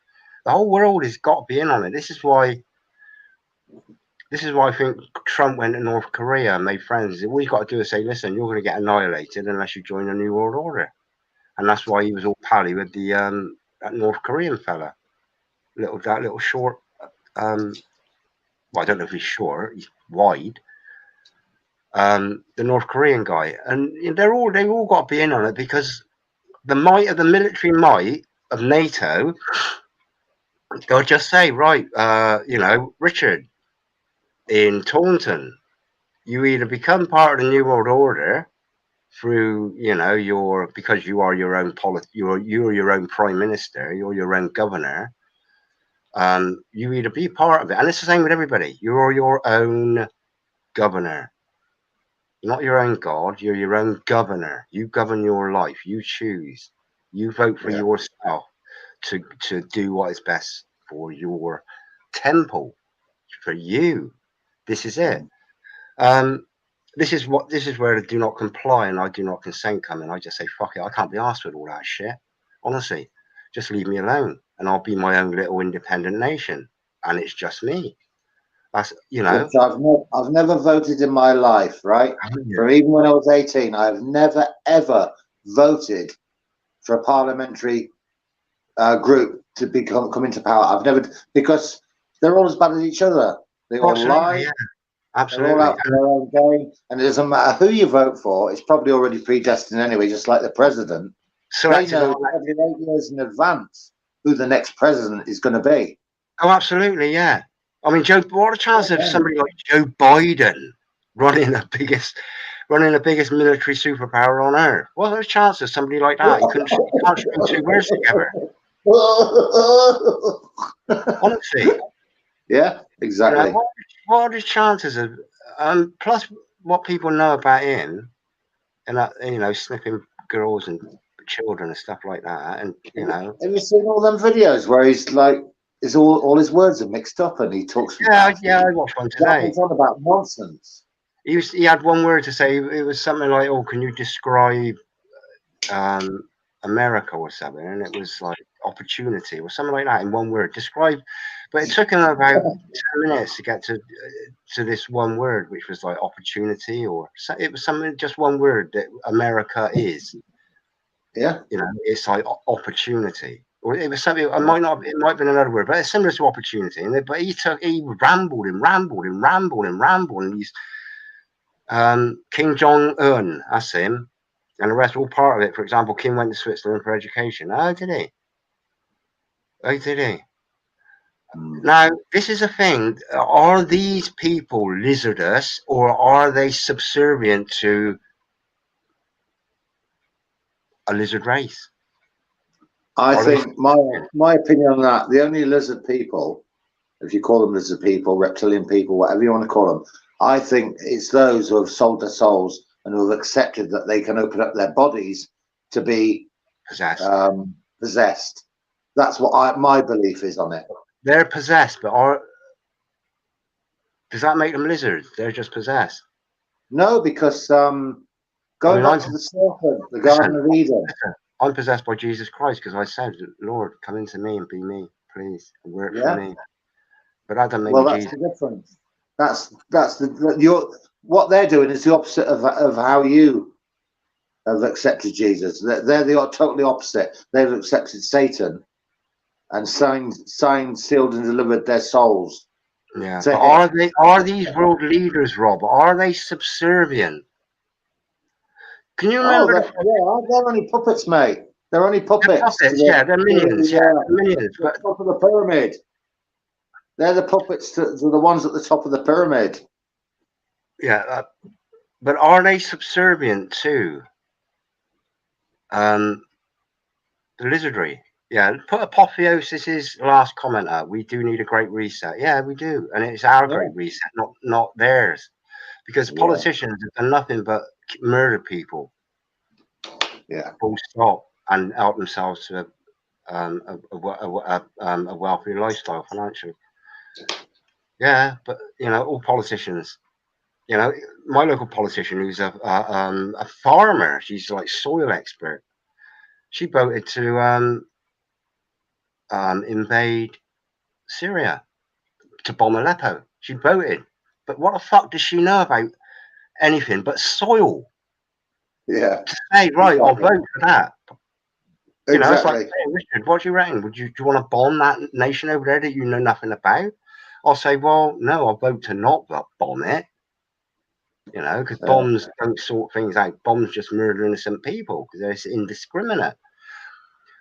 [SPEAKER 2] The whole world has got to be in on it. This is why I think Trump went to North Korea and made friends. All you got to do is say, listen, you're going to get annihilated unless you join the new world order. And that's why he was all pally with the that North Korean fella, that little short. Well, I don't know if he's short. He's wide. The North Korean guy, and they've all got to be in on it, because the might of the military might of NATO. They'll just say, right, you know, Richard, in Taunton, you either become part of the New World Order, through, you know, because you are your own you're your own prime minister, you're your own governor. You either be part of it, and it's the same with everybody. You're your own governor. You're not your own God. You're your own governor. You govern your life. You choose. You vote for yourself to do what is best for your temple, for you. This is it. This is where the do not comply and I do not consent come in. I just say, fuck it, I can't be asked with all that shit. Honestly, just leave me alone and I'll be my own little independent nation. And it's just me. That's, you know.
[SPEAKER 1] I've never voted in my life, right? From even when I was 18, I've never, ever voted for a parliamentary group to come into power. I've never, because they're all as bad as each other. They all lie.
[SPEAKER 2] Yeah. Absolutely.
[SPEAKER 1] They're all out for their own game, and it doesn't matter who you vote for. It's probably already predestined anyway, just like the president.
[SPEAKER 2] So
[SPEAKER 1] they know every 8 years in advance who the next president is going to be.
[SPEAKER 2] Oh, absolutely, yeah. I mean, what are the chances of somebody like Joe Biden running the biggest military superpower on earth? What are the chances of somebody like that? You can't string two words together. Honestly.
[SPEAKER 1] Yeah, exactly.
[SPEAKER 2] You know, what are the chances of? Plus, what people know about him, and that, you know, snipping girls and children and stuff like that, and you know.
[SPEAKER 1] Have you seen all them videos where he's like, all his words are mixed up and he talks?
[SPEAKER 2] Yeah, I watched one today.
[SPEAKER 1] He's on about nonsense.
[SPEAKER 2] He had one word to say. It was something like, "Oh, can you describe America or something?" And it was like opportunity or something like that in one word. Describe, but it took him about 10 minutes to get to this one word, which was like opportunity, or it was something, just one word that America is.
[SPEAKER 1] Yeah,
[SPEAKER 2] you know, it's like opportunity, or it was something. It might have been another word, but it's similar to opportunity. And but he rambled and rambled and rambled and rambled, and he's Kim Jong-un, that's him. And the rest are all part of it. For example, Kim went to Switzerland for education. Oh, did he? Oh, did he? Now, this is a thing. Are these people lizardous, or are they subservient to a lizard race?
[SPEAKER 1] I think my opinion on that, the only lizard people, if you call them lizard people, reptilian people, whatever you want to call them, I think it's those who have sold their souls and who have accepted that they can open up their bodies to be possessed. That's what my belief is on it.
[SPEAKER 2] They're possessed, but does that make them lizards? They're just possessed.
[SPEAKER 1] No, because going back to the serpent, the Garden of Eden.
[SPEAKER 2] I'm possessed by Jesus Christ because I said, "Lord, come into me and be me, please, and work for me." But that doesn't make me Jesus.
[SPEAKER 1] That's the difference. That's what they're doing is the opposite of how you have accepted Jesus. They're the totally opposite. They've accepted Satan and signed, sealed, and delivered their souls.
[SPEAKER 2] Yeah. But are these world leaders, Rob? Are they subservient? Can you remember?
[SPEAKER 1] They're only puppets, mate. They're only puppets.
[SPEAKER 2] They're minions. They're minions.
[SPEAKER 1] But top of the pyramid. They're the puppets to the ones at the top of the pyramid.
[SPEAKER 2] Yeah, but are they subservient to the lizardry? Yeah, put Apotheosis's last comment up. We do need a great reset. Yeah, we do, and it's our great reset, not theirs, because politicians have done nothing but murder people.
[SPEAKER 1] Yeah,
[SPEAKER 2] full stop, and help themselves to a wealthy lifestyle financially. Yeah, but you know, all politicians. You know, my local politician, who's a farmer, she's like soil expert. She voted to invade Syria, to bomb Aleppo. She voted, but what the fuck does she know about anything but soil?
[SPEAKER 1] Yeah.
[SPEAKER 2] To say, right, I'll vote for that. You know, it's like,
[SPEAKER 1] Exactly.
[SPEAKER 2] hey, Richard, what do you reckon? Do you want to bomb that nation over there that you know nothing about? I'll say, well, no, I'll vote to not bomb it. You know, because bombs don't sort things out. Bombs just murder innocent people because they're indiscriminate.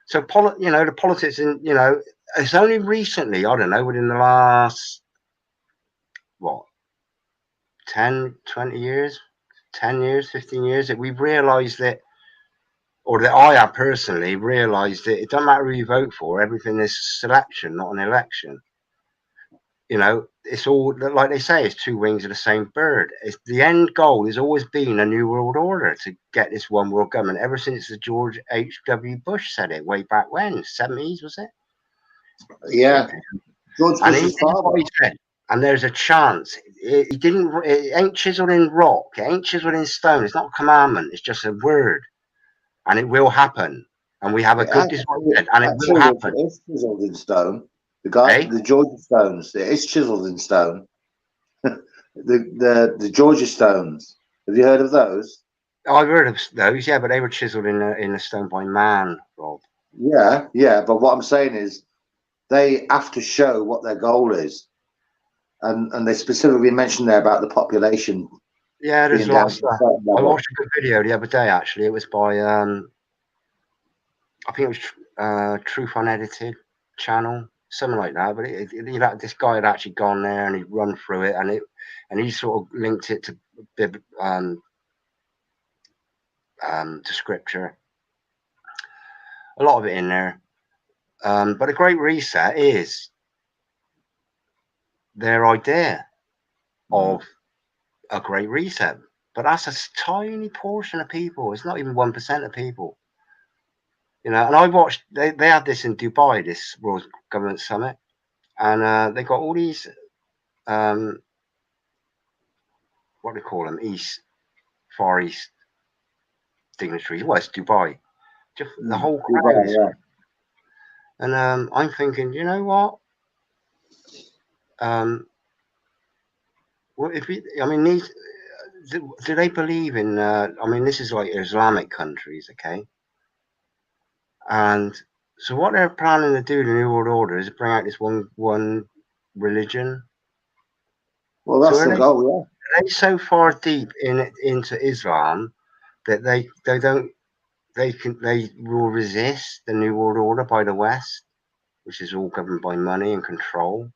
[SPEAKER 2] So, you know, the politics, you know, it's only recently, I don't know, within the last, 10, 20 years, 10 years, 15 years, that we've realised that, or that I have personally realised that it doesn't matter who you vote for, everything is selection, not an election. You know, it's all, like they say, it's two wings of the same bird. The end goal has always been a new world order, to get this one world government, ever since the George H.W. Bush said it way back when, 70s, was it?
[SPEAKER 1] Yeah. George Bush's father.
[SPEAKER 2] He said, and there's a chance. It ain't chiseled in rock, it ain't chiseled in stone. It's not a commandment, it's just a word. And it will happen. And we have a good discipline, and it will happen.
[SPEAKER 1] It's chiseled in stone. The Georgia stones, it is chiseled in stone. the Georgia stones. Have you heard of those?
[SPEAKER 2] I've heard of those, yeah, but they were chiseled in a stone by man, Rob.
[SPEAKER 1] Yeah. But what I'm saying is, they have to show what their goal is, and they specifically mentioned there about the population.
[SPEAKER 2] Yeah, there's lots of stuff. I watched a good video the other day. Actually, it was by I think it was Truth Unedited channel, something like that. But this guy had actually gone there and he'd run through it, and he sort of linked it to scripture. A lot of it in there. But a Great Reset is their idea of a Great Reset. But that's a tiny portion of people. It's not even 1% of people. You know, and I watched, they had this in Dubai, this World Government Summit. And they got all these, what do they call them? Far East dignitaries. Well, it's Dubai. Just the whole crowd.
[SPEAKER 1] Yeah.
[SPEAKER 2] And I'm thinking, you know what? Well, do they believe in? I mean, this is like Islamic countries, okay? And so what they're planning to do, the New World Order, is bring out this one religion.
[SPEAKER 1] Well, that's the goal,
[SPEAKER 2] yeah. Are they so far deep into Islam that they will resist the New World Order by the West, which is all governed by money and control.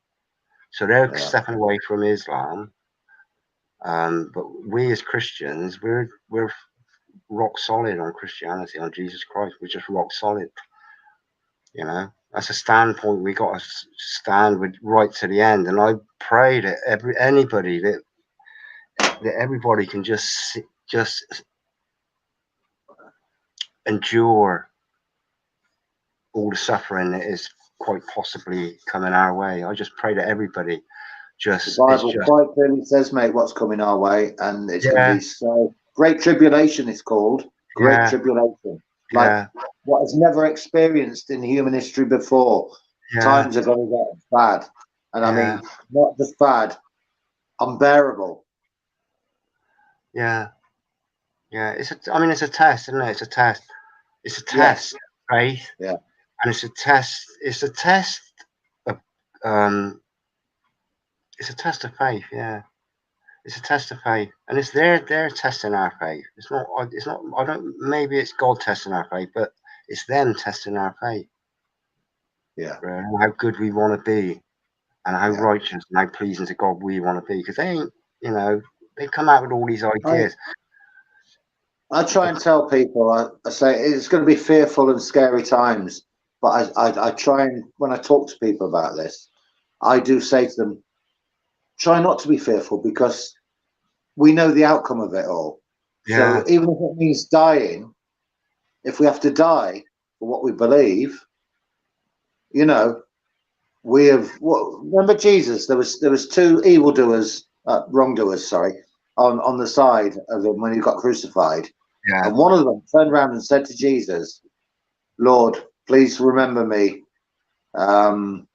[SPEAKER 2] So they're stepping away from Islam. But we as Christians, we're rock solid on Christianity, on Jesus Christ. We're just rock solid. You know, that's a standpoint we got to stand with right to the end. And I pray that everybody can just endure all the suffering that is quite possibly coming our way. I just pray that everybody just.
[SPEAKER 1] The Bible quite clearly says, mate, what's coming our way, and it's going to be so. Great Tribulation, it's called. Great Tribulation. Like what is never experienced in human history before. Times are going to get bad. And I mean, not just bad, unbearable.
[SPEAKER 2] Yeah. Yeah. It's a test, isn't it? It's a test. It's a test, faith.
[SPEAKER 1] Yeah.
[SPEAKER 2] And it's a test. It's a test of it's a test of faith, yeah. It's a test of faith, and it's they're testing our faith. It's not. I don't. Maybe it's God testing our faith, but it's them testing our faith.
[SPEAKER 1] Yeah.
[SPEAKER 2] And how good we want to be, and how righteous and how pleasing to God we want to be. Because they ain't. You know, they come out with all these ideas.
[SPEAKER 1] I try and tell people. I say it's going to be fearful and scary times, but I try and when I talk to people about this, I do say to them, try not to be fearful because we know the outcome of it all.
[SPEAKER 2] Yeah.
[SPEAKER 1] So even if it means dying, if we have to die for what we believe, you know, we have. Remember Jesus? There was two evildoers, wrongdoers, on the side of him when he got crucified.
[SPEAKER 2] Yeah.
[SPEAKER 1] And one of them turned around and said to Jesus, "Lord, please remember me." And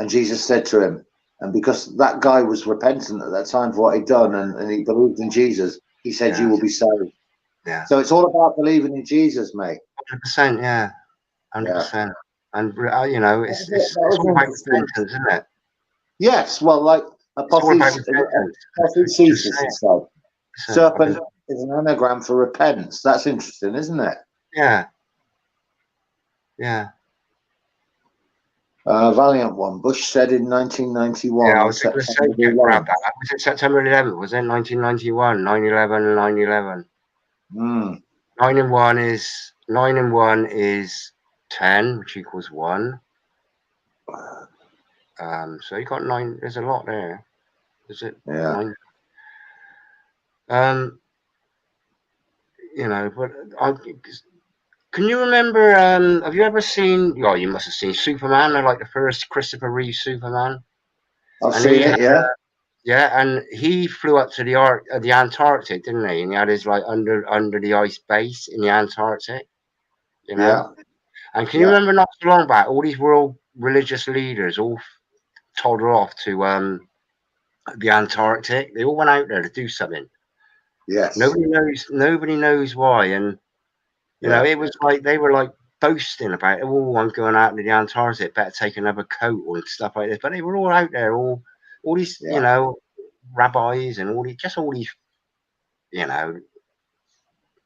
[SPEAKER 1] Jesus said to him, and because that guy was repentant at that time for what he'd done and he believed in Jesus, he said, "You will be saved."
[SPEAKER 2] Yeah.
[SPEAKER 1] So it's all about believing in Jesus, mate.
[SPEAKER 2] 100%, yeah. 100%. And, you know, it's all about repentance, isn't it?
[SPEAKER 1] Yes, well, like Apotheosis, Serpent is an anagram for repentance. That's interesting, isn't it?
[SPEAKER 2] Yeah. Yeah.
[SPEAKER 1] Valiant one. Bush said in 1991
[SPEAKER 2] Yeah, I
[SPEAKER 1] on
[SPEAKER 2] was going to say,
[SPEAKER 1] September the
[SPEAKER 2] grab
[SPEAKER 1] 11th.
[SPEAKER 2] that. Was it September 11th? Was it 1991? 9/11 and 9/11. 9 and 1 is 10, which equals 1. So you got 9. There's a lot there. Is it?
[SPEAKER 1] Yeah.
[SPEAKER 2] 9? You know, but can you remember? Have you ever seen? Oh, you must have seen Superman. Like the first Christopher Reeve Superman.
[SPEAKER 1] I've
[SPEAKER 2] And
[SPEAKER 1] seen it, yeah.
[SPEAKER 2] Yeah, and he flew up to the Antarctic, didn't he? And he had his like under the ice base in the Antarctic. You know.
[SPEAKER 1] Yeah.
[SPEAKER 2] And can you remember not so long back, all these world religious leaders all toddled off to the Antarctic. They all went out there to do something.
[SPEAKER 1] Yes.
[SPEAKER 2] Nobody knows why. And you know, it was like they were like boasting about it. Oh, I'm going out to the Antarctic, better take another coat and stuff like this. But they were all out there, all these, you know, rabbis and all these, you know,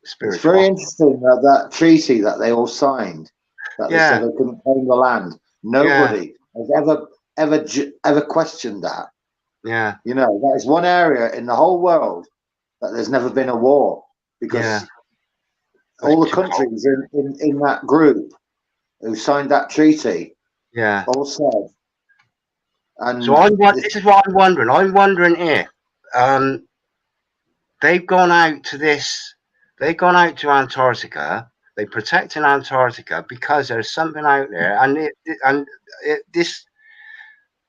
[SPEAKER 1] It's very
[SPEAKER 2] spiritual.
[SPEAKER 1] interesting that treaty that they all signed, that they said they couldn't claim the land. Nobody has ever questioned that.
[SPEAKER 2] Yeah.
[SPEAKER 1] You know, that is one area in the whole world that there's never been a war, because all the countries in that group who signed that treaty all said. And
[SPEAKER 2] so this is what I'm wondering. I'm wondering if they've gone out to Antarctica. They're protecting Antarctica because there's something out there, and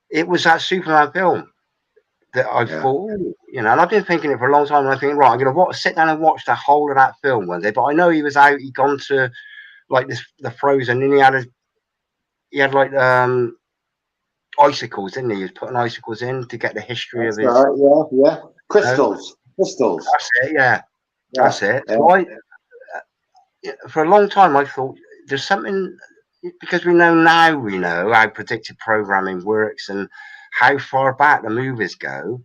[SPEAKER 2] it was that Superman film that I thought, you know, and I've been thinking it for a long time. And I think, right, I'm going to sit down and watch the whole of that film one day. But I know he was out. He'd gone to like the Frozen, and he had like icicles, didn't he? He was putting icicles in to get the history of his.
[SPEAKER 1] Right, crystals. Crystals.
[SPEAKER 2] That's it. Yeah. That's it. So for a long time, I thought there's something, because we know how predictive programming works and how far back the movies go.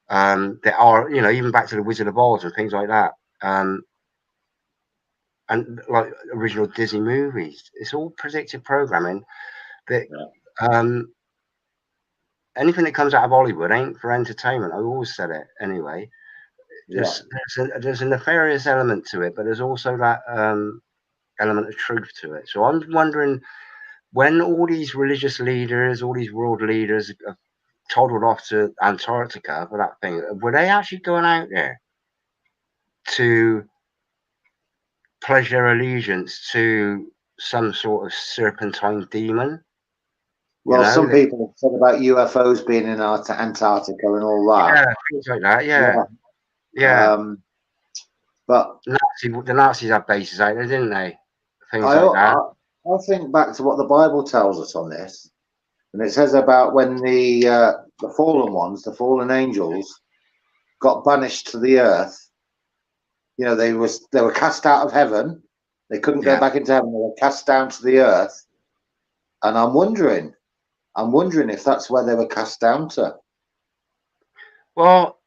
[SPEAKER 2] There are, you know, even back to the Wizard of Oz and things like that. And like original Disney movies, it's all predictive programming. That anything that comes out of Hollywood ain't for entertainment. I've always said it anyway. There's a nefarious element to it, but there's also that element of truth to it. So I'm wondering, when all these religious leaders, all these world leaders have toddled off to Antarctica for that thing, were they actually going out there to pledge their allegiance to some sort of serpentine demon?
[SPEAKER 1] Well, some people have said about UFOs being in Antarctica and all that.
[SPEAKER 2] Yeah, things like that. Yeah.
[SPEAKER 1] But
[SPEAKER 2] the Nazis had bases out there, didn't they? Things like that.
[SPEAKER 1] I think back to what the Bible tells us on this, and it says about when the fallen ones, the fallen angels, got banished to the earth. You know, they were cast out of heaven. They couldn't go back into heaven. They were cast down to the earth. And I'm wondering if that's where they were cast down to.
[SPEAKER 2] Well,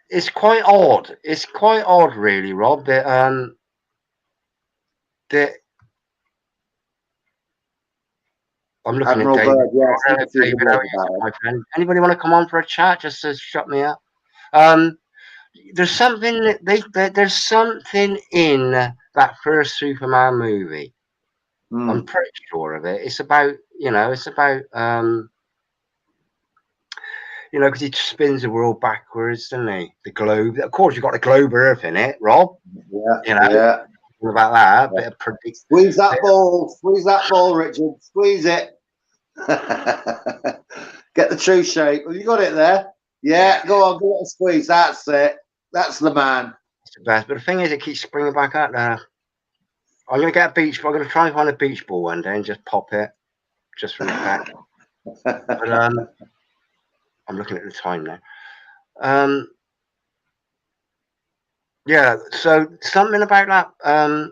[SPEAKER 2] it's quite odd. It's quite odd, really, Rob. That I'm looking
[SPEAKER 1] Admiral
[SPEAKER 2] at David.
[SPEAKER 1] Bird,
[SPEAKER 2] David, my friend. Anybody want to come on for a chat just to shut me up? There's something there's something in that first Superman movie. I'm pretty sure of it. It's about, you know, because he spins the world backwards, doesn't he? The globe. Of course, you've got the globe Earth in it, Rob.
[SPEAKER 1] Yeah.
[SPEAKER 2] About that. Bit of
[SPEAKER 1] squeeze that ball, Richard. Squeeze it. Get the true shape. Have you got it there? Yeah, go on, give it a squeeze. That's it. That's the man.
[SPEAKER 2] It's the best. But the thing is, it keeps springing back up there. I'm going to get a beach ball. I'm going to try and find a beach ball one day and just pop it just from the back. But I'm looking at the time now. Yeah, so something about that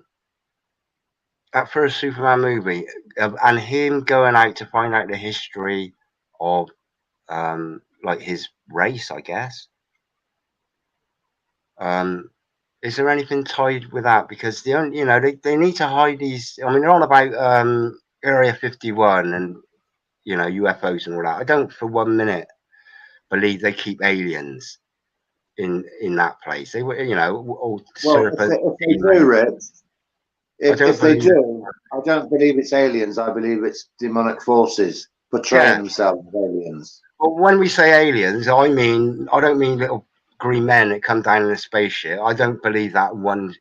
[SPEAKER 2] first Superman movie and him going out to find out the history of like his race, I guess. Is there anything tied with that? Because they need to hide these. I mean, they're on about Area 51 and you know, UFOs and all that. I don't for 1 minute believe they keep aliens in that place. They were, you know, all
[SPEAKER 1] Well,
[SPEAKER 2] Serpent.
[SPEAKER 1] if they do, Rich, if they
[SPEAKER 2] believe
[SPEAKER 1] do, I don't believe it's aliens. I believe it's demonic forces portraying themselves as aliens.
[SPEAKER 2] Well, when we say aliens, I don't mean little green men that come down in a spaceship. I don't believe that one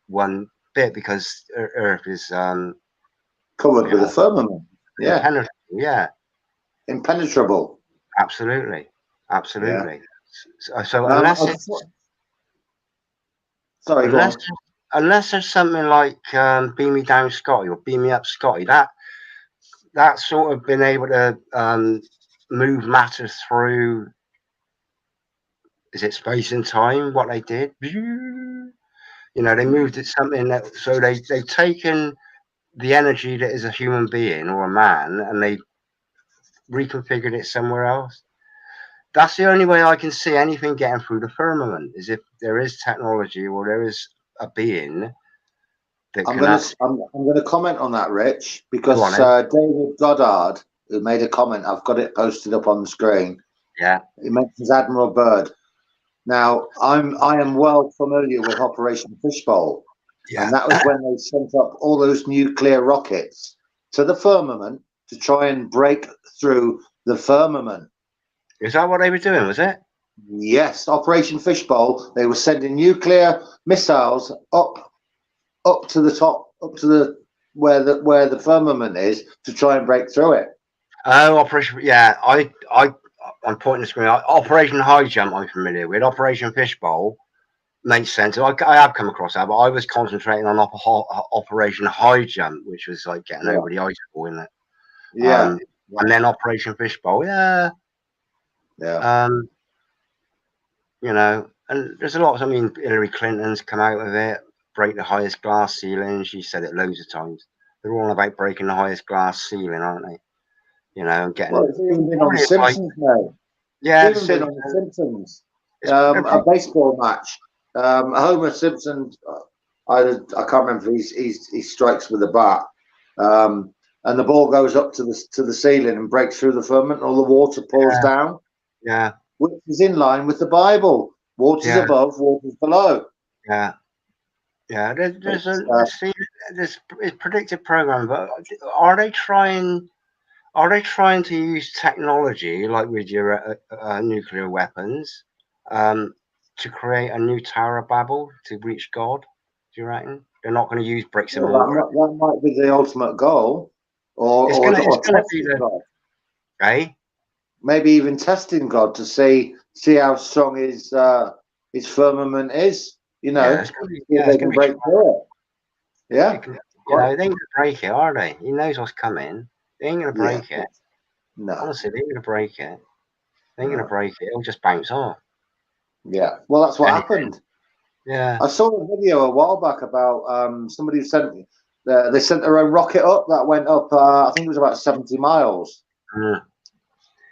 [SPEAKER 2] bit, because Earth is
[SPEAKER 1] Covered with a firmament. Yeah.
[SPEAKER 2] impenetrable. Yeah.
[SPEAKER 1] Impenetrable.
[SPEAKER 2] Absolutely. Absolutely.
[SPEAKER 1] Yeah.
[SPEAKER 2] So unless it's
[SPEAKER 1] sorry,
[SPEAKER 2] unless there's something like Beam Me Down Scotty or Beam Me Up Scotty, that sort of been able to move matter through, is it space and time, what they did? You know, they moved it something that, so they've taken the energy that is a human being or a man and they reconfigured it somewhere else. That's the only way I can see anything getting through the firmament, is if there is technology or there is a being that
[SPEAKER 1] I'm going to comment on that, Rich, because David Goddard, who made a comment, I've got it posted up on the screen.
[SPEAKER 2] Yeah.
[SPEAKER 1] He mentions Admiral Byrd. Now, I am well familiar with Operation Fishbowl, and that was when they sent up all those nuclear rockets to the firmament to try and break through the firmament.
[SPEAKER 2] Is that what they were doing, was it?
[SPEAKER 1] Yes, Operation Fishbowl. They were sending nuclear missiles up to the top, up to the where the firmament is, to try and break through it.
[SPEAKER 2] Oh, Operation, yeah. I'm pointing the screen. Operation High Jump, I'm familiar with. Operation Fishbowl makes sense. I have come across that, but I was concentrating on Operation High Jump, which was like getting over the ice wall, isn't it?
[SPEAKER 1] Yeah.
[SPEAKER 2] And then Operation Fishbowl, yeah. You know, and there's a lot. I mean, Hillary Clinton's come out of it, break the highest glass ceiling. She said it loads of times. They're all about breaking the highest glass ceiling, aren't they? You know, and getting.
[SPEAKER 1] Well, it's even been on The Simpsons, mate.
[SPEAKER 2] Yeah,
[SPEAKER 1] it's even been on The Simpsons. A baseball match. Homer Simpson. I can't remember. He strikes with a bat, and the ball goes up to the ceiling and breaks through the firmament, and all the water pours down.
[SPEAKER 2] Yeah.
[SPEAKER 1] Which is in line with the Bible. Water's above, water's below.
[SPEAKER 2] Yeah. Yeah. There's predictive programming, but are they trying to use technology like with your nuclear weapons to create a new Tower of Babel to reach God? Do you reckon they're not going to use bricks and mortar?
[SPEAKER 1] That might be the ultimate goal, or testing God.
[SPEAKER 2] Eh?
[SPEAKER 1] Maybe even testing God to see how strong his firmament is. You know,
[SPEAKER 2] if they can
[SPEAKER 1] break through it. Yeah.
[SPEAKER 2] You know, they ain't gonna break it, are they? He knows what's coming. They ain't gonna break it.
[SPEAKER 1] No.
[SPEAKER 2] Honestly, they ain't gonna break it. They ain't gonna break it. It'll just bounce off.
[SPEAKER 1] Yeah. Well, that's what happened.
[SPEAKER 2] Yeah.
[SPEAKER 1] I saw a video a while back about somebody who sent me. They sent their own rocket up that went up. I think it was about 70 miles.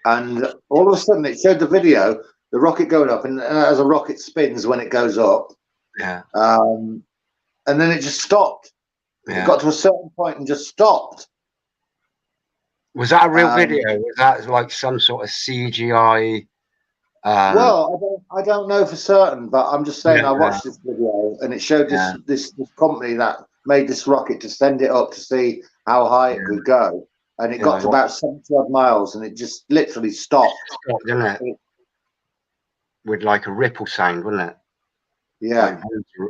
[SPEAKER 1] And all of a sudden, it showed the video, the rocket going up, and as a rocket spins when it goes up.
[SPEAKER 2] Yeah.
[SPEAKER 1] And then it just stopped.
[SPEAKER 2] Yeah.
[SPEAKER 1] It got to a certain point and just stopped.
[SPEAKER 2] Was that a real video? Was that like some sort of CGI?
[SPEAKER 1] Well, I don't know for certain, but I'm just saying I watched this video and it showed this company that made this rocket to send it up to see how high it could go, and it got to about 70 odd miles and it just literally stopped.
[SPEAKER 2] Didn't it? With like a ripple sound, wouldn't it?
[SPEAKER 1] Yeah.
[SPEAKER 2] Like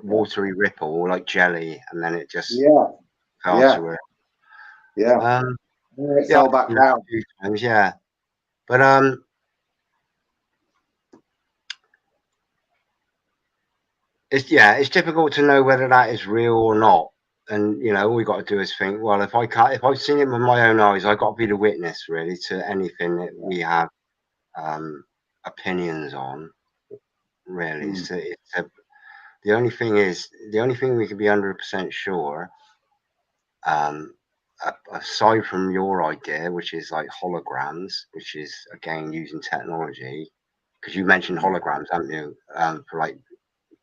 [SPEAKER 2] watery ripple, or like jelly, and then it just fell to it.
[SPEAKER 1] Yeah. And then it fell back down.
[SPEAKER 2] Yeah. But it's difficult to know whether that is real or not. And you know, all we got to do is think, well, if I've seen it with my own eyes, I've got to be the witness really to anything that we have opinions on. Really, the only thing we can be 100% sure, aside from your idea, which is like holograms, which is again using technology, because you mentioned holograms, haven't you? For like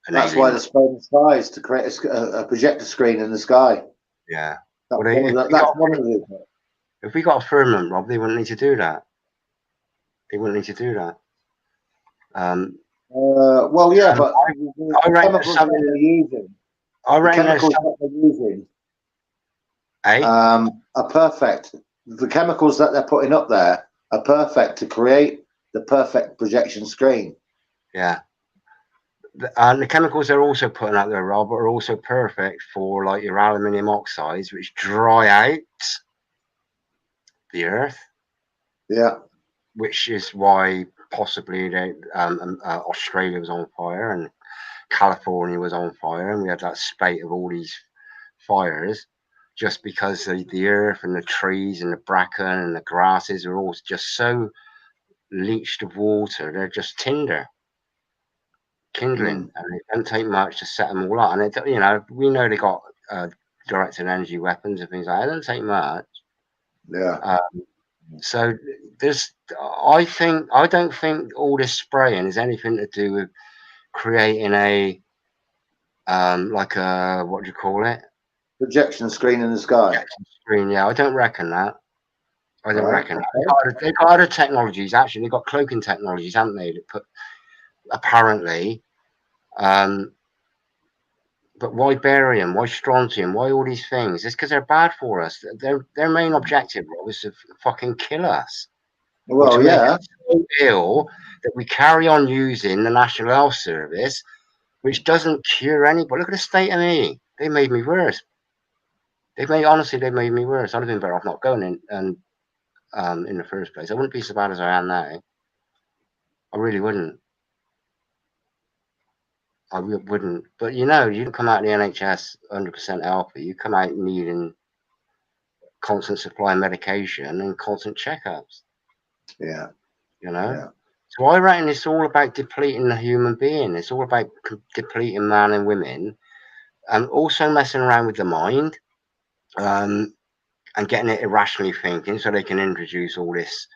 [SPEAKER 1] that's why they're spraying the skies to create a projector screen in the sky.
[SPEAKER 2] Yeah,
[SPEAKER 1] that's one of the.
[SPEAKER 2] If we got a firmament, Rob, they wouldn't need to do that. They wouldn't need to do that.
[SPEAKER 1] Well, yeah, but
[SPEAKER 2] I reckon
[SPEAKER 1] chemicals that they're using, are perfect. The chemicals that they're putting up there are perfect to create the perfect projection screen.
[SPEAKER 2] Yeah. And the chemicals they're also putting out there, Rob, are also perfect for like your aluminium oxides, which dry out the earth.
[SPEAKER 1] Yeah.
[SPEAKER 2] Which is why possibly Australia was on fire and California was on fire, and we had that spate of all these fires just because the earth and the trees and the bracken and the grasses are all just so leached of water. They're just kindling, and it don't take much to set them all up. And it, you know, we know they got directed energy weapons and things like that. It doesn't take much.
[SPEAKER 1] Yeah.
[SPEAKER 2] So I don't think all this spraying has anything to do with creating a like a, what do you call it?
[SPEAKER 1] Projection screen in the sky.
[SPEAKER 2] Projection screen. Yeah, I don't reckon that. I don't reckon that. They've got other technologies. Actually, they've got cloaking technologies, haven't they? That put apparently. But why barium? Why strontium? Why all these things? It's because they're bad for us. Their main objective, Rob, is to fucking kill us.
[SPEAKER 1] Well, yeah.
[SPEAKER 2] So ill that we carry on using the National Health Service, which doesn't cure anybody. Look at the state of me. They made me worse. Honestly, they made me worse. I'd have been better off not going in in the first place. I wouldn't be so bad as I am now. I really wouldn't. I wouldn't. But you know, you come out of the NHS 100% healthy. You come out needing constant supply of medication and constant checkups.
[SPEAKER 1] Yeah.
[SPEAKER 2] You know.
[SPEAKER 1] Yeah.
[SPEAKER 2] So I reckon it's all about depleting the human being. It's all about depleting man and women, and also messing around with the mind, and getting it irrationally thinking, so they can introduce all this,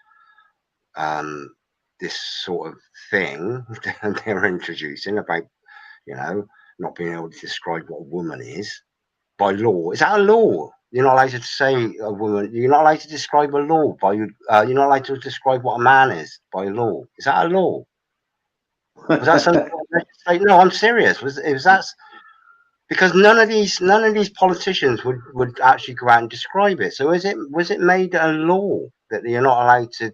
[SPEAKER 2] this sort of thing that they're introducing about, you know, not being able to describe what a woman is by law. Is that a law? You're not allowed to say a woman. You're not allowed to describe a law by. You're not allowed to describe what a man is by law. Is that a law? Was that something? No, I'm serious. Was that because none of these politicians would actually go out and describe it? So was it made a law that you're not allowed to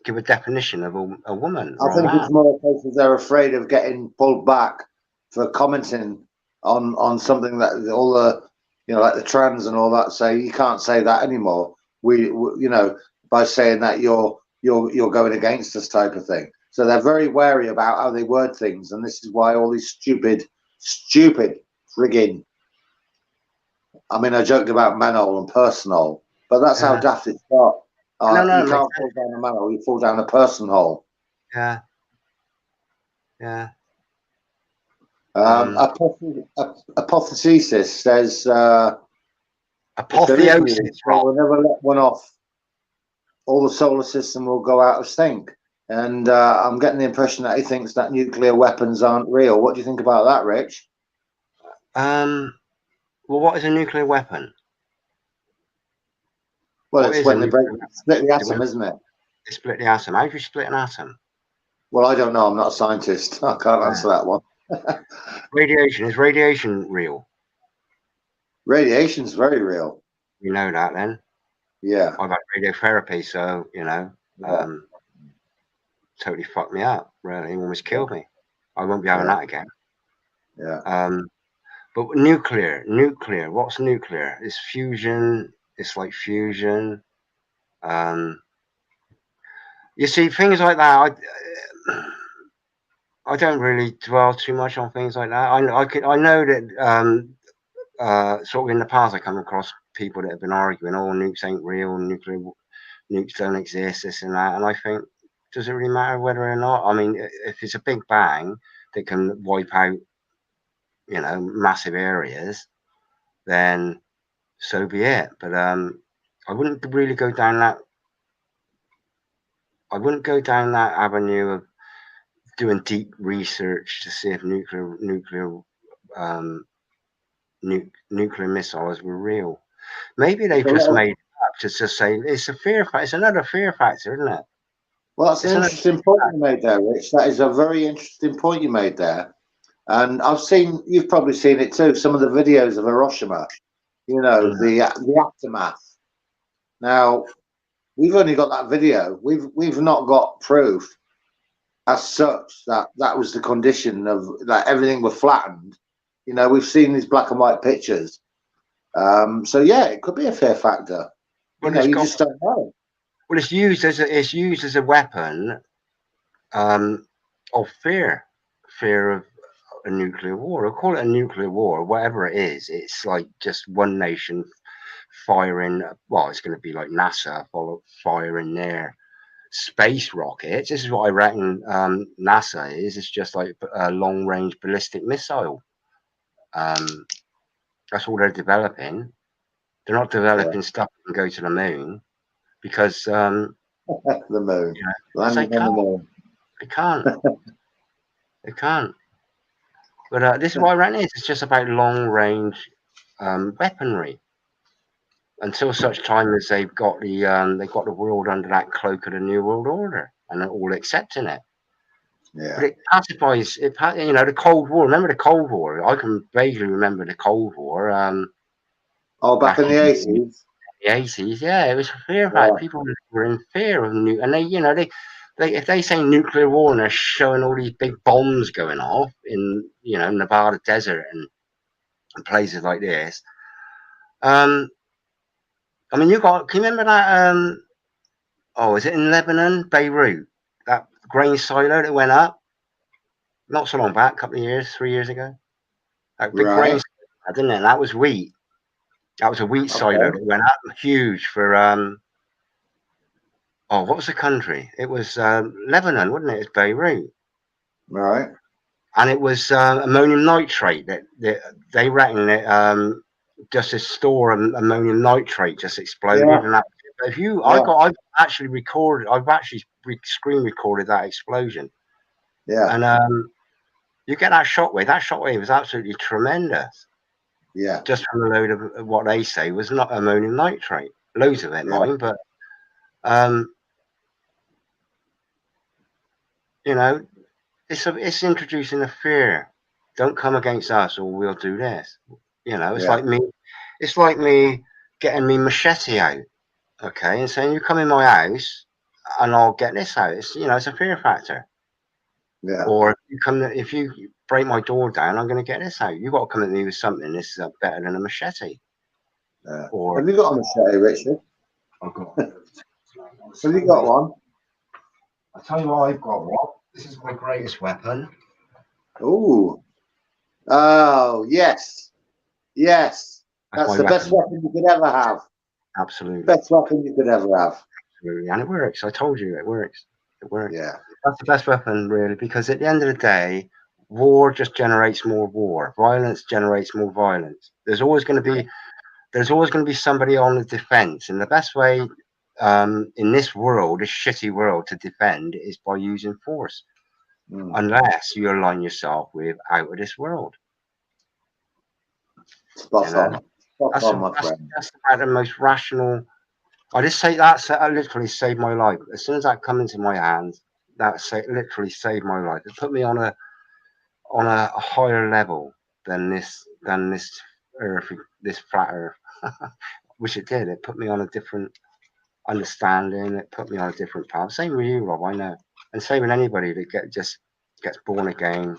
[SPEAKER 2] give a definition of a woman?
[SPEAKER 1] I think it's more a case of they're afraid of getting pulled back for commenting on something that all the, you know, like the trans and all that say you can't say that anymore. We you know, by saying that you're going against us type of thing. So they're very wary about how they word things, and this is why all these stupid frigging. I mean, I joked about manhole and personal, but that's how daft it's got.
[SPEAKER 2] No,
[SPEAKER 1] you can't fall down a manhole; you fall down a person hole.
[SPEAKER 2] Yeah. Yeah.
[SPEAKER 1] Apotheosis says.
[SPEAKER 2] Apotheosis.
[SPEAKER 1] We'll never let one off. All the solar system will go out of sync. And I'm getting the impression that he thinks that nuclear weapons aren't real. What do you think about that, Rich?
[SPEAKER 2] Well, what is a nuclear weapon?
[SPEAKER 1] Well, it's when they split the atom, isn't it?
[SPEAKER 2] They split the atom. How do you split an atom?
[SPEAKER 1] Well, I don't know. I'm not a scientist. I can't answer that one.
[SPEAKER 2] Radiation. Is radiation real?
[SPEAKER 1] Radiation's very real.
[SPEAKER 2] You know that then?
[SPEAKER 1] Yeah.
[SPEAKER 2] I've had radiotherapy, so, you know, totally fucked me up, really. Almost killed me. I won't be having that again.
[SPEAKER 1] Yeah.
[SPEAKER 2] But nuclear, what's nuclear? It's fusion. It's like fusion. You see, things like that, I don't really dwell too much on things like that. I know that sort of in the past I come across people that have been arguing, oh, nukes ain't real, nukes don't exist, this and that, and I think, does it really matter whether or not? I mean, if it's a big bang that can wipe out, you know, massive areas, then so be it. But I wouldn't really go down that. I wouldn't go down that avenue of doing deep research to see if nuclear missiles were real. Maybe they've just made it up to just say it's a fear factor. It's another fear factor, isn't it?
[SPEAKER 1] Well, that's an interesting point you made there, Rich. That is a very interesting point you made there. And you've probably seen it too, some of the videos of Hiroshima, you know, the aftermath. Now, we've only got that video. We've not got proof as such that that was the condition of that everything was flattened. You know, we've seen these black and white pictures. So yeah, it could be a fear factor.
[SPEAKER 2] Well,
[SPEAKER 1] you just don't know.
[SPEAKER 2] Well, it's used as a weapon of fear of a nuclear war. I'll call it a nuclear war, whatever it is. It's like just one nation firing. Well, it's going to be like NASA firing their space rockets. This is what I reckon NASA is. It's just like a long-range ballistic missile. That's all they're developing. They're not developing stuff that can go to the moon because
[SPEAKER 1] the moon.
[SPEAKER 2] You know, they can't. They can't. They can't. But this is what I reckon is. It's just about long-range weaponry. Until such time as they've got the world under that cloak of the New World Order, and they're all accepting it.
[SPEAKER 1] Yeah.
[SPEAKER 2] But it pacifies. You know, the Cold War. Remember the Cold War? I can vaguely remember the Cold War.
[SPEAKER 1] Back in the 80s.
[SPEAKER 2] The 80s, yeah, it was fear. Yeah. People were in fear of and they if they say nuclear war and they're showing all these big bombs going off in Nevada desert and places like this. I mean, can you remember that? Is it in Lebanon, Beirut? That grain silo that went up not so long back, a couple of years, 3 years ago. That big grain silo, didn't it? That was wheat. That was a wheat silo that went up, huge for what was the country? It was Lebanon, wasn't it? It's Beirut.
[SPEAKER 1] Right.
[SPEAKER 2] And it was ammonium nitrate that they reckon that just a store of ammonium nitrate just exploded. Yeah. And that, I've actually screen recorded that explosion.
[SPEAKER 1] Yeah.
[SPEAKER 2] And you get that shockwave. That shockwave was absolutely tremendous.
[SPEAKER 1] Yeah.
[SPEAKER 2] Just from a load of what they say was not ammonium nitrate. Loads of it, mind, but it's introducing a fear. Don't come against us or we'll do this. It's like me getting me machete out, okay, and saying you come in my house and I'll get this out. It's it's a fear factor.
[SPEAKER 1] Yeah.
[SPEAKER 2] Or if you break my door down, I'm going to get this out. You got to come at me with something. This is better than a machete.
[SPEAKER 1] Yeah. Have you got a machete, Richard?
[SPEAKER 2] I've got.
[SPEAKER 1] Have you got one?
[SPEAKER 2] I'll tell you what I've got. This is my greatest weapon.
[SPEAKER 1] Oh, yes. That's the best weapon you could ever have.
[SPEAKER 2] Absolutely.
[SPEAKER 1] Best weapon you could ever have.
[SPEAKER 2] Absolutely. And it works. I told you it works. It works.
[SPEAKER 1] Yeah.
[SPEAKER 2] That's the best weapon, really, because at the end of the day, war just generates more war. Violence generates more violence. There's always going to be somebody on the defense. And the best way in this world, this shitty world, to defend is by using force. Unless you align yourself with out of this world.
[SPEAKER 1] Spot on. My friend.
[SPEAKER 2] That's about the most rational. I literally saved my life. As soon as that come into my hands, literally saved my life. It put me on a higher level than this earth, this flat earth, which it did. It put me on a different understanding. It put me on a different path. Same with you, Rob. I know, and same with anybody that gets born again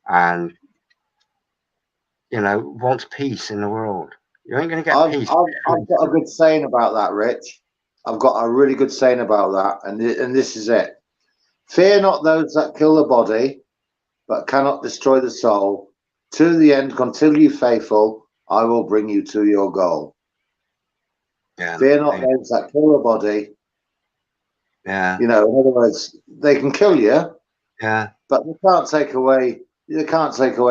[SPEAKER 2] and wants peace in the world. You ain't going to get peace.
[SPEAKER 1] I've got a good saying about that, Rich. I've got a really good saying about that, and this is it. Fear not those that kill the body, but cannot destroy the soul. To the end, continue faithful, I will bring you to your goal.
[SPEAKER 2] Yeah,
[SPEAKER 1] fear not those that kill the body.
[SPEAKER 2] Yeah.
[SPEAKER 1] In other words, they can kill you.
[SPEAKER 2] Yeah.
[SPEAKER 1] But they can't take away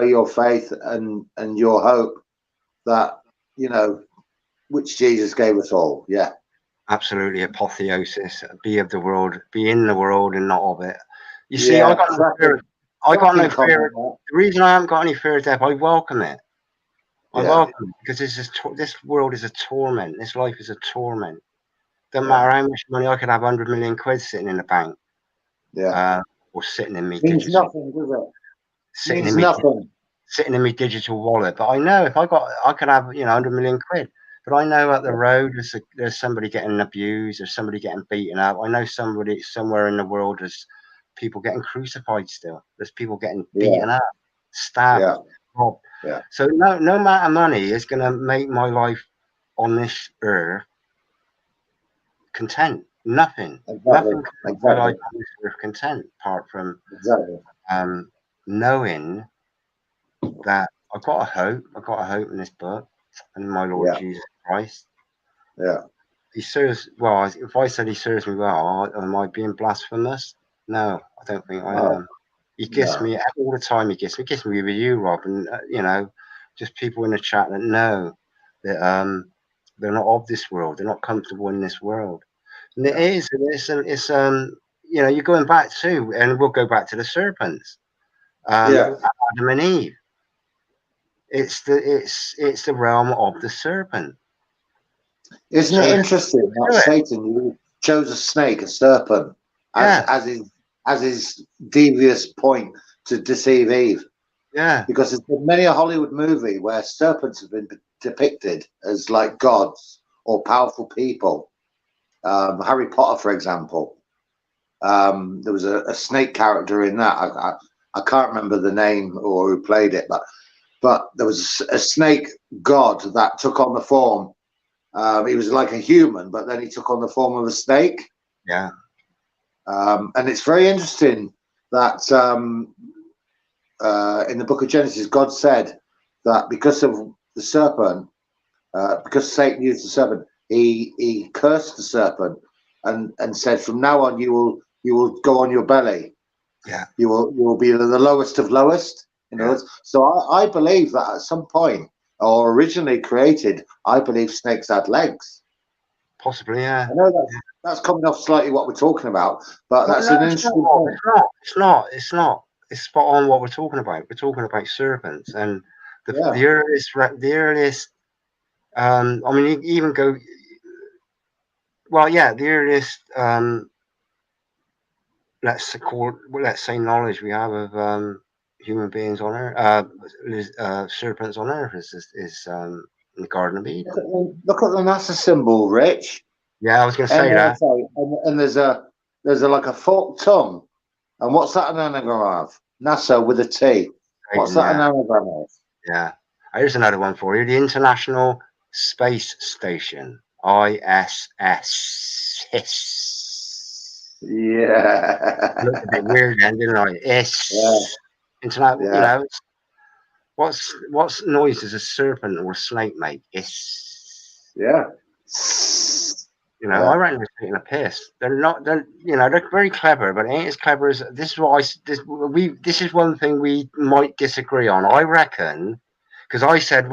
[SPEAKER 1] your faith and your hope that, which Jesus gave us all. Yeah.
[SPEAKER 2] Absolutely. Apotheosis. Be of the world, be in the world and not of it. You see, I got no fear. The reason I haven't got any fear of death, I welcome it. I
[SPEAKER 1] Yeah.
[SPEAKER 2] welcome it because this world is a torment. This life is a torment. Doesn't
[SPEAKER 1] Yeah.
[SPEAKER 2] matter how much money I could have, 100 million quid sitting in the bank,
[SPEAKER 1] Yeah.
[SPEAKER 2] or sitting in me
[SPEAKER 1] Means
[SPEAKER 2] digital,
[SPEAKER 1] nothing, does it?
[SPEAKER 2] sitting
[SPEAKER 1] Means
[SPEAKER 2] in me,
[SPEAKER 1] nothing.
[SPEAKER 2] sitting in me digital wallet. But I know if I could have 100 million quid. But I know up the road there's somebody getting abused, there's somebody getting beaten up. I know somebody somewhere in the world there's people getting crucified still. There's people getting beaten up, stabbed,
[SPEAKER 1] Yeah.
[SPEAKER 2] robbed.
[SPEAKER 1] Yeah.
[SPEAKER 2] So no amount of money is going to make my life on this earth content. Nothing.
[SPEAKER 1] Exactly.
[SPEAKER 2] Nothing can make my life
[SPEAKER 1] Exactly.
[SPEAKER 2] on this earth content apart from
[SPEAKER 1] Exactly.
[SPEAKER 2] knowing that I've got a hope. I've got a hope in this book and my Lord
[SPEAKER 1] Yeah.
[SPEAKER 2] Jesus Christ.
[SPEAKER 1] Yeah.
[SPEAKER 2] He serves well. If I said he serves me well, am I being blasphemous? No, I don't think I
[SPEAKER 1] No.
[SPEAKER 2] am. He gets
[SPEAKER 1] No.
[SPEAKER 2] me all the time. He gets me with you, Rob, and just people in the chat that know that they're not of this world. They're not comfortable in this world. And
[SPEAKER 1] Yeah.
[SPEAKER 2] you're going back to, and we'll go back to the serpents,
[SPEAKER 1] Yeah.
[SPEAKER 2] Adam and Eve. It's the realm of the serpent.
[SPEAKER 1] Isn't
[SPEAKER 2] So
[SPEAKER 1] it interesting that Satan chose a snake, a serpent, as his devious point to deceive Eve?
[SPEAKER 2] Yeah.
[SPEAKER 1] Because there's been many a Hollywood movie where serpents have been depicted as like gods or powerful people. Harry Potter, for example, there was a snake character in that. I can't remember the name or who played it, but there was a snake god that took on the form. He was like a human, but then he took on the form of a snake.
[SPEAKER 2] Yeah.
[SPEAKER 1] And it's very interesting that in the book of Genesis, God said that because of the serpent, because Satan used the serpent, he cursed the serpent and said, "From now on, you will go on your belly.
[SPEAKER 2] Yeah.
[SPEAKER 1] You will be the lowest of lowest." In other words, so I believe that at some point, or originally created, I believe snakes had legs.
[SPEAKER 2] Possibly, yeah.
[SPEAKER 1] I know that's coming off slightly what we're talking about, but that's an interesting point.
[SPEAKER 2] It's not. It's spot on what we're talking about. We're talking about serpents and the earliest. I mean, even go. Well, yeah, the earliest. Let's say knowledge we have of human beings on Earth, serpents on Earth is in the Garden of Eden.
[SPEAKER 1] Look at the NASA symbol, Rich.
[SPEAKER 2] Yeah, I was going to say that.
[SPEAKER 1] And there's a like a forked tongue. And what's that an anagram of? NASA with a T. What's that an anagram of?
[SPEAKER 2] Yeah. Here's another one for you. The International Space Station. ISS.
[SPEAKER 1] Yeah.
[SPEAKER 2] Looked a bit weird then, didn't I? Internet.
[SPEAKER 1] Yeah.
[SPEAKER 2] What's noise does a serpent or a snake make?
[SPEAKER 1] Yeah.
[SPEAKER 2] I reckon they're taking a piss. They're not. They're very clever, but it ain't as clever as this. This is one thing we might disagree on. I reckon, because I said,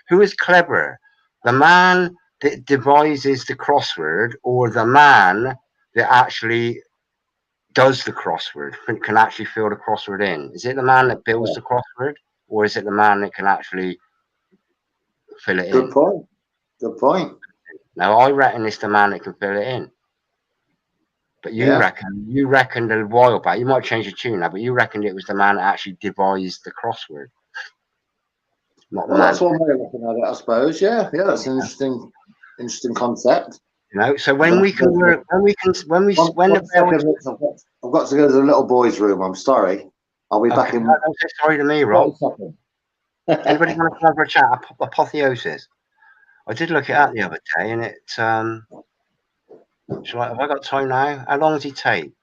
[SPEAKER 2] who is clever? The man that devises the crossword, or the man that actually does the crossword, can actually fill the crossword in? Is it the man that builds the crossword, or is it the man that can actually fill it in?
[SPEAKER 1] Good point. Good point.
[SPEAKER 2] Now I reckon it's the man that can fill it in. But you reckoned a while back, you might change your tune now, but you reckoned it was the man that actually devised the crossword. Not the man.
[SPEAKER 1] That's one way of looking at it, I suppose. Yeah, that's an interesting concept.
[SPEAKER 2] So when we can work, I've got
[SPEAKER 1] to go to the little boy's room. I'm sorry. I'll be back in.
[SPEAKER 2] Don't say sorry to me, Rob. Anybody want to come for a chat? Apotheosis. I did look it up the other day, and it. Have I got time now? How long does it take?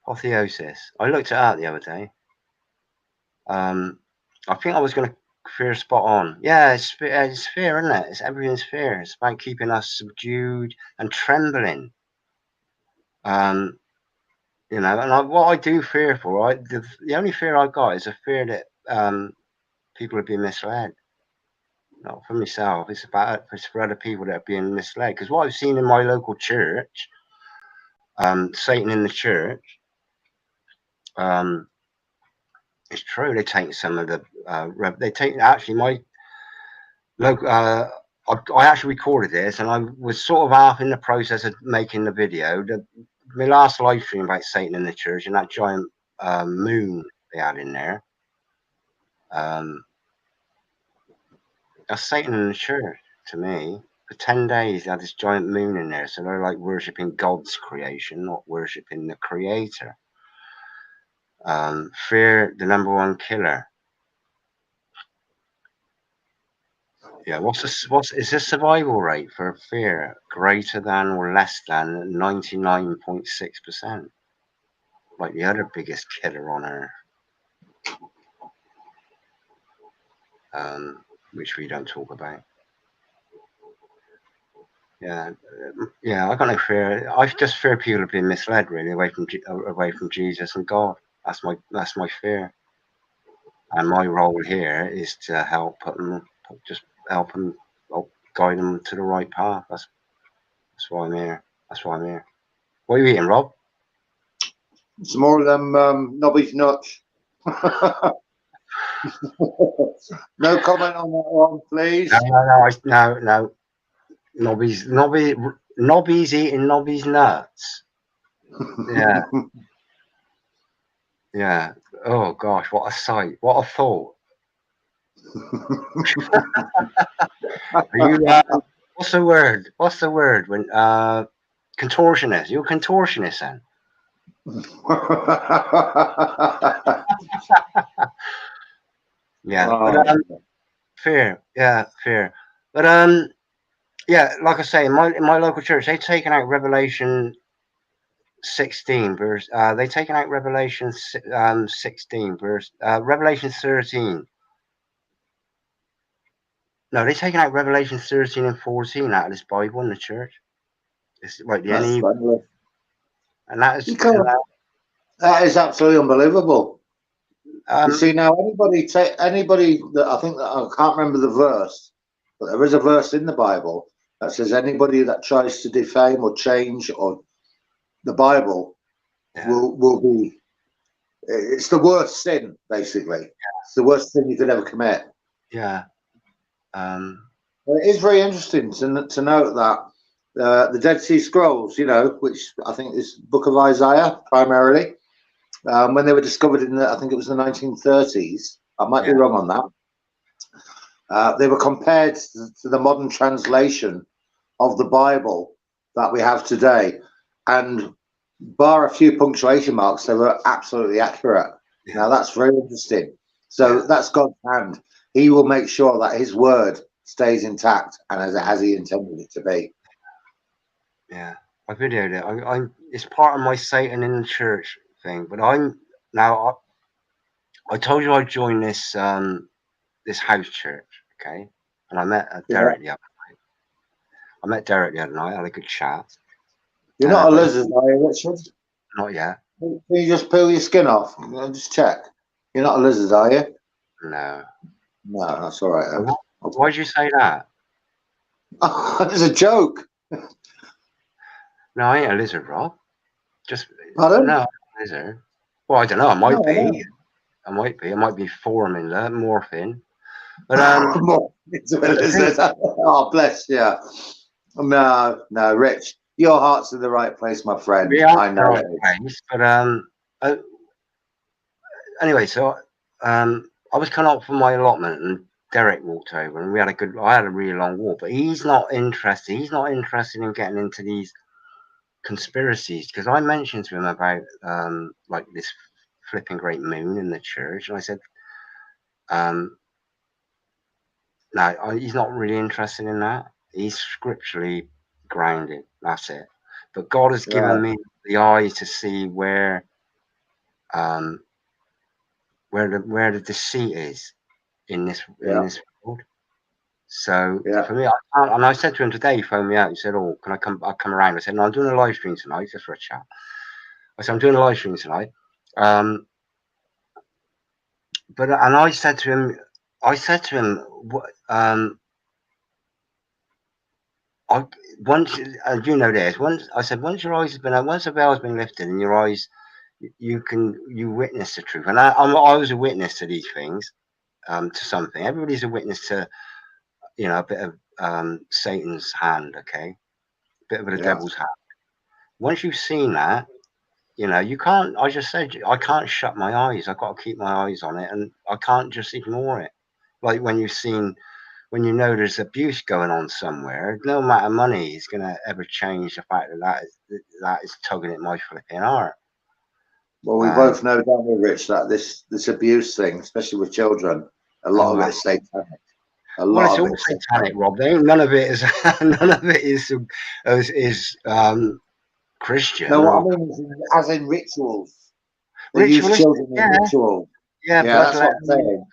[SPEAKER 2] Apotheosis. I looked it up the other day. I think I was going to fear spot on. Yeah, it's fear, isn't it? It's everything's fear. It's about keeping us subdued and trembling. And what I do fear for, the only fear I've got is a fear that people are being misled. Not for myself. It's for other people that are being misled. Because what I've seen in my local church, Satan in the church, It's true. They take some of the. They take actually my local. I actually recorded this, and I was sort of half in the process of making the video. My last live stream about Satan in the church and that giant moon they had in there. That's Satan in the church to me. For 10 days, they had this giant moon in there, so they're like worshipping God's creation, not worshipping the Creator. Fear, the #1 killer. Yeah, is this survival rate for fear greater than or less than 99.6%? Like the other biggest killer on earth, which we don't talk about. Yeah, I got no fear. I just fear people are being misled, really, away from Jesus and God. That's my fear. And my role here is to help help them, guide them to the right path. That's why I'm here. What are you eating, Rob?
[SPEAKER 1] Some more of them knobbies nuts. No comment on that one, please.
[SPEAKER 2] No. Nobby's eating Nobby's nuts. Yeah. Yeah. Oh gosh, what a sight! What a thought! Are you? What's the word? When contortionist? You're a contortionist then? Yeah. But, fear. Yeah, fear. But yeah, like I say, in my local church, they've taken out Revelation 16 verse. They've taken out Revelation 16 verse. Revelation 13. No, they've taken out Revelation 13 and 14 out of this Bible in the church. It's like the
[SPEAKER 1] That's funny.
[SPEAKER 2] And that is
[SPEAKER 1] that is absolutely unbelievable. You see, now anybody that I think that I can't remember the verse, but there is a verse in the Bible that says anybody that tries to defame or change or the Bible will be. It's the worst sin, basically. Yeah. It's the worst sin you could ever commit.
[SPEAKER 2] Yeah.
[SPEAKER 1] Well, it is very interesting to note that the Dead Sea Scrolls, which I think is Book of Isaiah primarily, when they were discovered I think it was the 1930s. I might be wrong on that. They were compared to the modern translation of the Bible that we have today, and bar a few punctuation marks, they were absolutely accurate. Yeah. Now that's very interesting. So that's God's hand. He will make sure that his word stays intact and as he intended it to be.
[SPEAKER 2] Yeah, I videoed it. It's part of my Satan in the church thing. But I told you I joined this this house church, okay? And I met Derek the other night. I had a good chat.
[SPEAKER 1] You're not a lizard, are you, Richard?
[SPEAKER 2] Not yet.
[SPEAKER 1] Can you just peel your skin off? Just check. You're not a lizard, are you?
[SPEAKER 2] No.
[SPEAKER 1] No, that's all right.
[SPEAKER 2] Why did you say that?
[SPEAKER 1] It's a joke.
[SPEAKER 2] No, I ain't a lizard, Rob. Just
[SPEAKER 1] pardon?
[SPEAKER 2] No, I'm a lizard. Well, I don't know. I might be. I might be forming that, morphing. But
[SPEAKER 1] oh, bless you. No, Rich. Your heart's in the right place, my friend. I know it is.
[SPEAKER 2] But anyway, so I was coming up for my allotment, and Derek walked over, and I had a really long walk. But he's not interested. He's not interested in getting into these conspiracies, because I mentioned to him about like this flipping great moon in the church, and I said, no, he's not really interested in that. He's scripturally grounded. That's it. But God has given me the eye to see where the deceit is in this world. So for me, I said to him today, he phoned me out. He said, "Oh, can I come? I'll come around." I said, "No, I'm doing a live stream tonight, just for a chat." I said, "I'm doing a live stream tonight." But I said to him, what? Once you know this, once I said, once your eyes have been, once the veil has been lifted and your eyes you witness the truth. And I was a witness to these things, to something. Everybody's a witness to, you know, a bit of Satan's hand, okay, a bit of the devil's hand. Once you've seen that, you know, you can't. I just said I can't shut my eyes. I've got to keep my eyes on it, and I can't just ignore it. Like when you've seen, when you know there's abuse going on somewhere, no amount of money is going to ever change the fact that is tugging at my flipping heart.
[SPEAKER 1] Well, we both know, don't we, Rich, that this abuse thing, especially with children, a lot of it is satanic.
[SPEAKER 2] Well, it's all satanic, Rob. None of it is. None of it is Christian.
[SPEAKER 1] No, what I mean is, as in rituals. They use
[SPEAKER 2] Ritualistic,
[SPEAKER 1] children in rituals.
[SPEAKER 2] Yeah,
[SPEAKER 1] that's what I'm saying.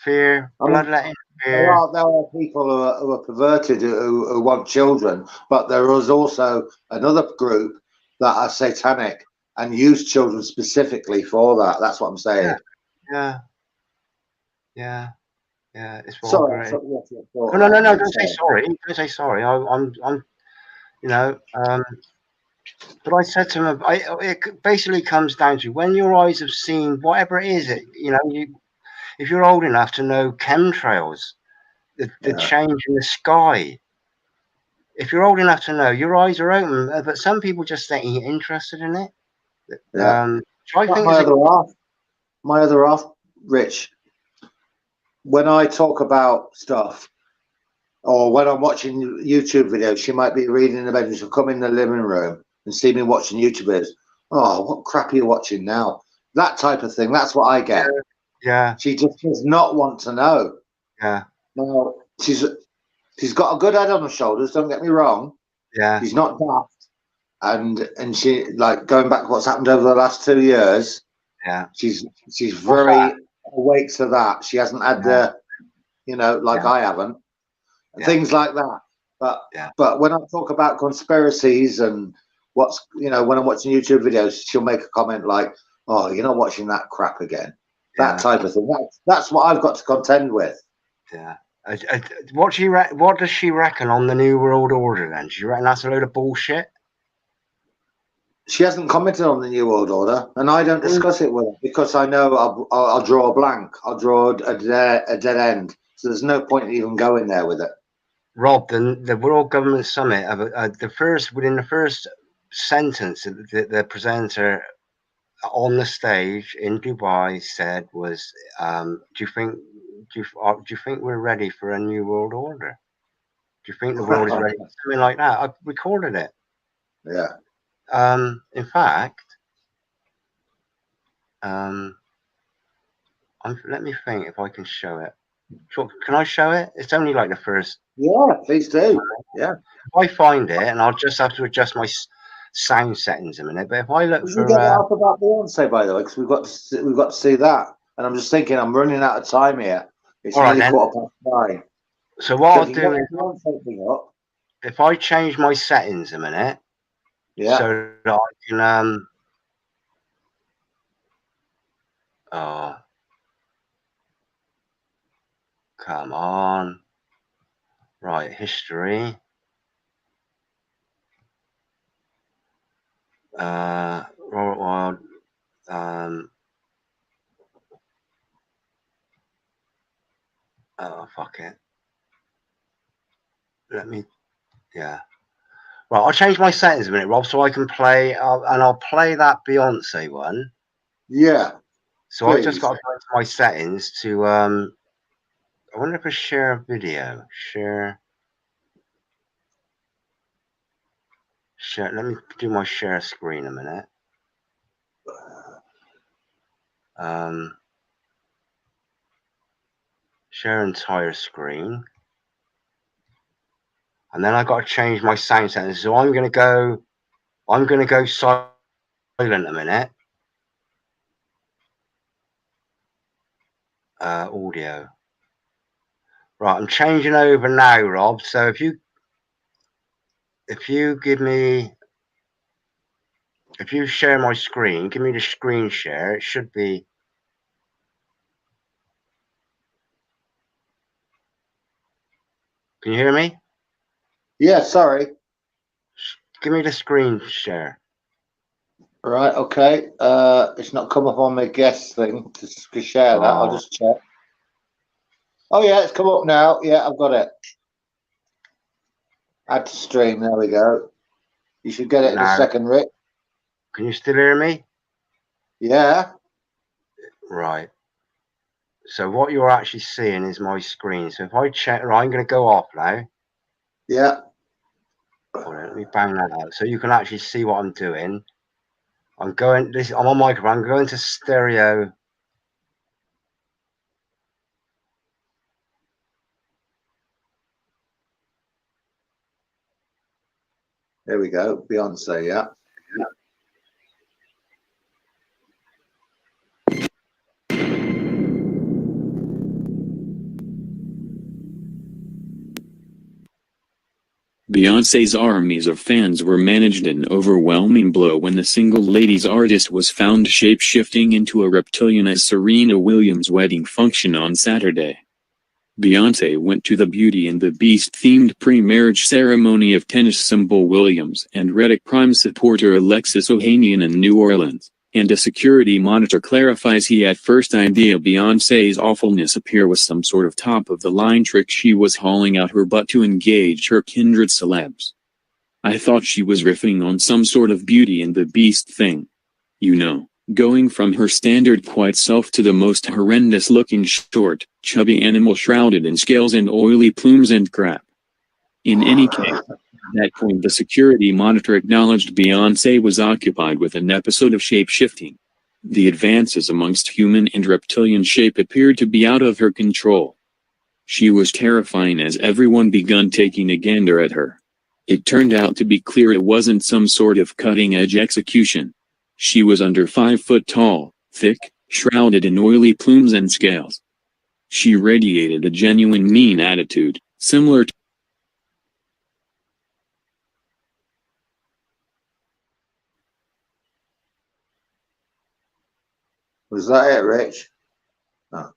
[SPEAKER 2] Fear, bloodletting, fear.
[SPEAKER 1] There are people who are perverted who want children, but there is also another group that are satanic and use children specifically for that. That's what I'm saying.
[SPEAKER 2] Yeah. It's
[SPEAKER 1] sorry.
[SPEAKER 2] No. Don't say sorry. Don't say sorry. I'm. You know. But I said to him, it basically comes down to when your eyes have seen whatever it is. You know, if you're old enough to know chemtrails, the change in the sky. If you're old enough to know, your eyes are open. But some people just ain't interested in it. So I think
[SPEAKER 1] my other half, Rich. When I talk about stuff, or when I'm watching YouTube videos, she might be reading in the bedroom. She'll come in the living room and see me watching YouTube videos. Oh, what crap are you watching now? That type of thing. That's what I get.
[SPEAKER 2] Yeah.
[SPEAKER 1] She just does not want to know.
[SPEAKER 2] Yeah.
[SPEAKER 1] Now, she's got a good head on her shoulders, don't get me wrong.
[SPEAKER 2] Yeah.
[SPEAKER 1] She's not daft. And she, like, going back to what's happened over the last 2 years, she's very awake to that. She hasn't had the, you know, like I haven't. Things like that. But when I talk about conspiracies and what's, you know, when I'm watching YouTube videos, she'll make a comment like, "Oh, you're not watching that crap again." That type of thing. That's what I've got to contend with.
[SPEAKER 2] Yeah. What does she reckon on the New World Order then? Do you reckon that's a load of bullshit?
[SPEAKER 1] She hasn't commented on the New World Order, and I don't discuss it with her because I know I'll draw a blank. I'll draw a dead end. So there's no point in even going there with it.
[SPEAKER 2] Rob, the World Government Summit, within the first sentence, the presenter on the stage in Dubai said was, "Do you think we're ready for a new world order? Do you think the world is ready?" Something like that. I recorded it.
[SPEAKER 1] Yeah.
[SPEAKER 2] In fact, let me think if I can show it. Can I show it? It's only like the first.
[SPEAKER 1] Yeah, please do. Yeah.
[SPEAKER 2] If I find it, and I'll just have to adjust my sound settings a minute. But if I look for,
[SPEAKER 1] get it up about Beyonce, by the way, because we've got to see that. And I'm just thinking, I'm running out of time here. It's nearly 9:15.
[SPEAKER 2] So what I'll do is, if I change my settings a minute, so that I can, oh, come on, right, history, Robert Wild, oh, fuck it, right, I'll change my settings a minute, Rob, so I can play, and I'll play that Beyonce one.
[SPEAKER 1] Yeah.
[SPEAKER 2] So I just got to go into my settings to, I wonder if I share a video. Share. Let me do my share screen a minute. Share entire screen. And then I got to change my sound settings. So I'm going to go silent a minute. Audio. Right, I'm changing over now, Rob. So if you share my screen, give me the screen share. It should be. Can you hear me?
[SPEAKER 1] Yeah, sorry.
[SPEAKER 2] Give me the screen share.
[SPEAKER 1] Right, okay. It's not come up on my guest thing to share that. I'll just check. Oh yeah, it's come up now. Yeah, I've got it. Add to stream. There we go. You should get it in a second, Rick.
[SPEAKER 2] Can you still hear me?
[SPEAKER 1] Yeah.
[SPEAKER 2] Right. So what you're actually seeing is my screen. So if I check, right, I'm going to go off now.
[SPEAKER 1] Yeah.
[SPEAKER 2] Let me bang that out so you can actually see what I'm doing. I'm on microphone. I'm going to stereo.
[SPEAKER 1] There we go. Beyonce, yeah.
[SPEAKER 4] Beyonce's armies of fans were managed an overwhelming blow when the single ladies artist was found shape-shifting into a reptilian at Serena Williams' wedding function on Saturday. Beyoncé went to the Beauty and the Beast-themed pre-marriage ceremony of tennis symbol Williams and Reddick Prime supporter Alexis Ohanian in New Orleans, and a security monitor clarifies he at first idea Beyoncé's awfulness appear was some sort of top-of-the-line trick she was hauling out her butt to engage her kindred celebs. I thought she was riffing on some sort of Beauty and the Beast thing. You know, going from her standard quiet self to the most horrendous-looking short, chubby animal shrouded in scales and oily plumes and crap. In any case, at that point the security monitor acknowledged Beyoncé was occupied with an episode of shape-shifting. The advances amongst human and reptilian shape appeared to be out of her control. She was terrifying as everyone begun taking a gander at her. It turned out to be clear it wasn't some sort of cutting-edge execution. She was under 5 foot tall, thick, shrouded in oily plumes and scales. She radiated a genuine mean attitude, similar to
[SPEAKER 1] Was that it, Rich? Oh.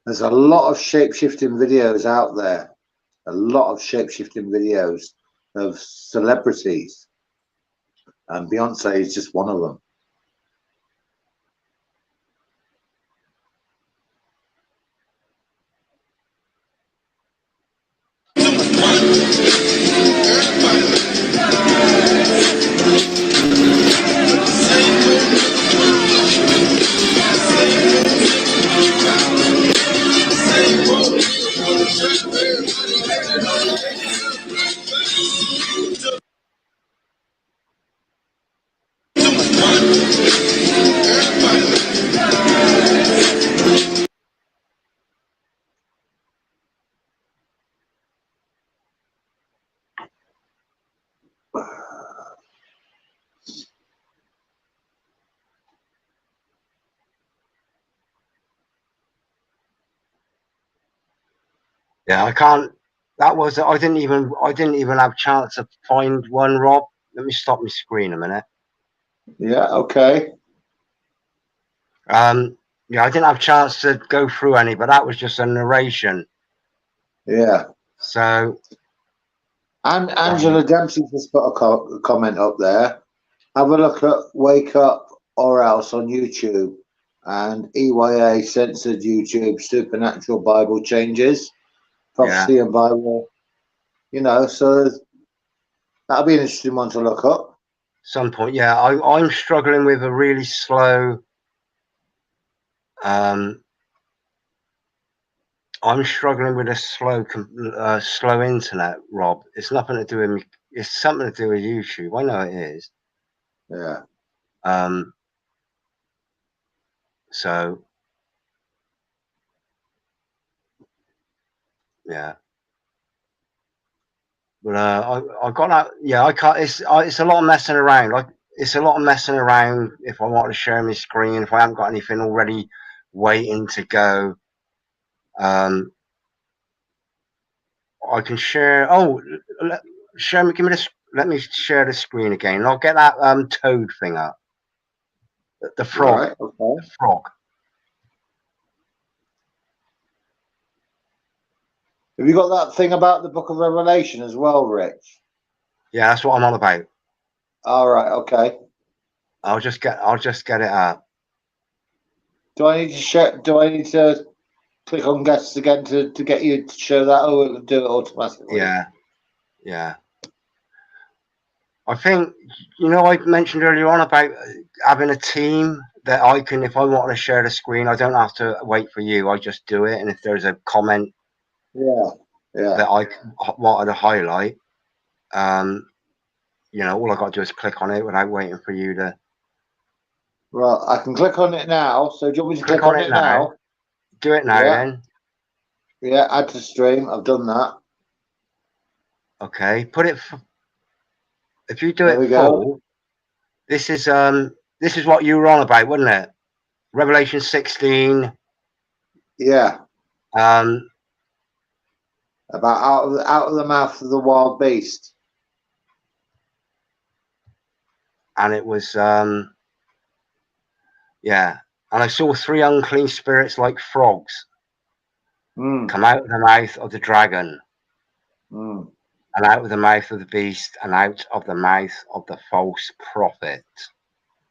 [SPEAKER 1] There's a lot of shape-shifting videos out there. A lot of shape-shifting videos of celebrities. And Beyonce is just one of them.
[SPEAKER 2] Yeah, I can't. That was. I didn't even have a chance to find one, Rob. Let me stop my screen a minute.
[SPEAKER 1] Yeah. Okay.
[SPEAKER 2] Yeah, I didn't have a chance to go through any, but that was just a narration.
[SPEAKER 1] Yeah.
[SPEAKER 2] So.
[SPEAKER 1] And Angela Dempsey just put a comment up there. Have a look at Wake Up or Else on YouTube, and EYA censored YouTube supernatural Bible changes, prophecy and Bible. You know, so that'll be an interesting one to look up.
[SPEAKER 2] Some point, yeah. I'm struggling with a really slow. I'm struggling with a slow internet, Rob. It's nothing to do with me. It's something to do with YouTube. I know it is.
[SPEAKER 1] Yeah.
[SPEAKER 2] So. Yeah. But I got out. Yeah, I can't. It's a lot of messing around. Like it's a lot of messing around. If I want to share my screen, if I haven't got anything already waiting to go, I can share. Oh, share me. Give me this. Let me share the screen again. And I'll get that toad thing up. The frog.
[SPEAKER 1] Right. Okay.
[SPEAKER 2] The frog.
[SPEAKER 1] Have you got that thing about the Book of Revelation as well, Rich?
[SPEAKER 2] Yeah, that's what I'm on about.
[SPEAKER 1] All right. Okay.
[SPEAKER 2] I'll just get it up.
[SPEAKER 1] Do I need to share? Do I need to click on guests again to get you to show that, or will it do it automatically?
[SPEAKER 2] Yeah. Yeah. I think, you know, I mentioned earlier on about having a team that I can, if I want to share the screen, I don't have to wait for you. I just do it. And if there's a comment that I wanted to highlight, you know, all I got to do is click on it without waiting for you to.
[SPEAKER 1] Well, I can click on it now. So do you want me to click on it now?
[SPEAKER 2] Do it now then.
[SPEAKER 1] Yeah, add to stream. I've done that.
[SPEAKER 2] Okay, put it. If you do it full, this is what you were on about, wasn't it? Revelation 16.
[SPEAKER 1] Yeah.
[SPEAKER 2] About
[SPEAKER 1] out of the mouth of the wild beast.
[SPEAKER 2] And it was yeah. And I saw 3 unclean spirits like frogs come out of the mouth of the dragon, and out of the mouth of the beast, and out of the mouth of the false prophet.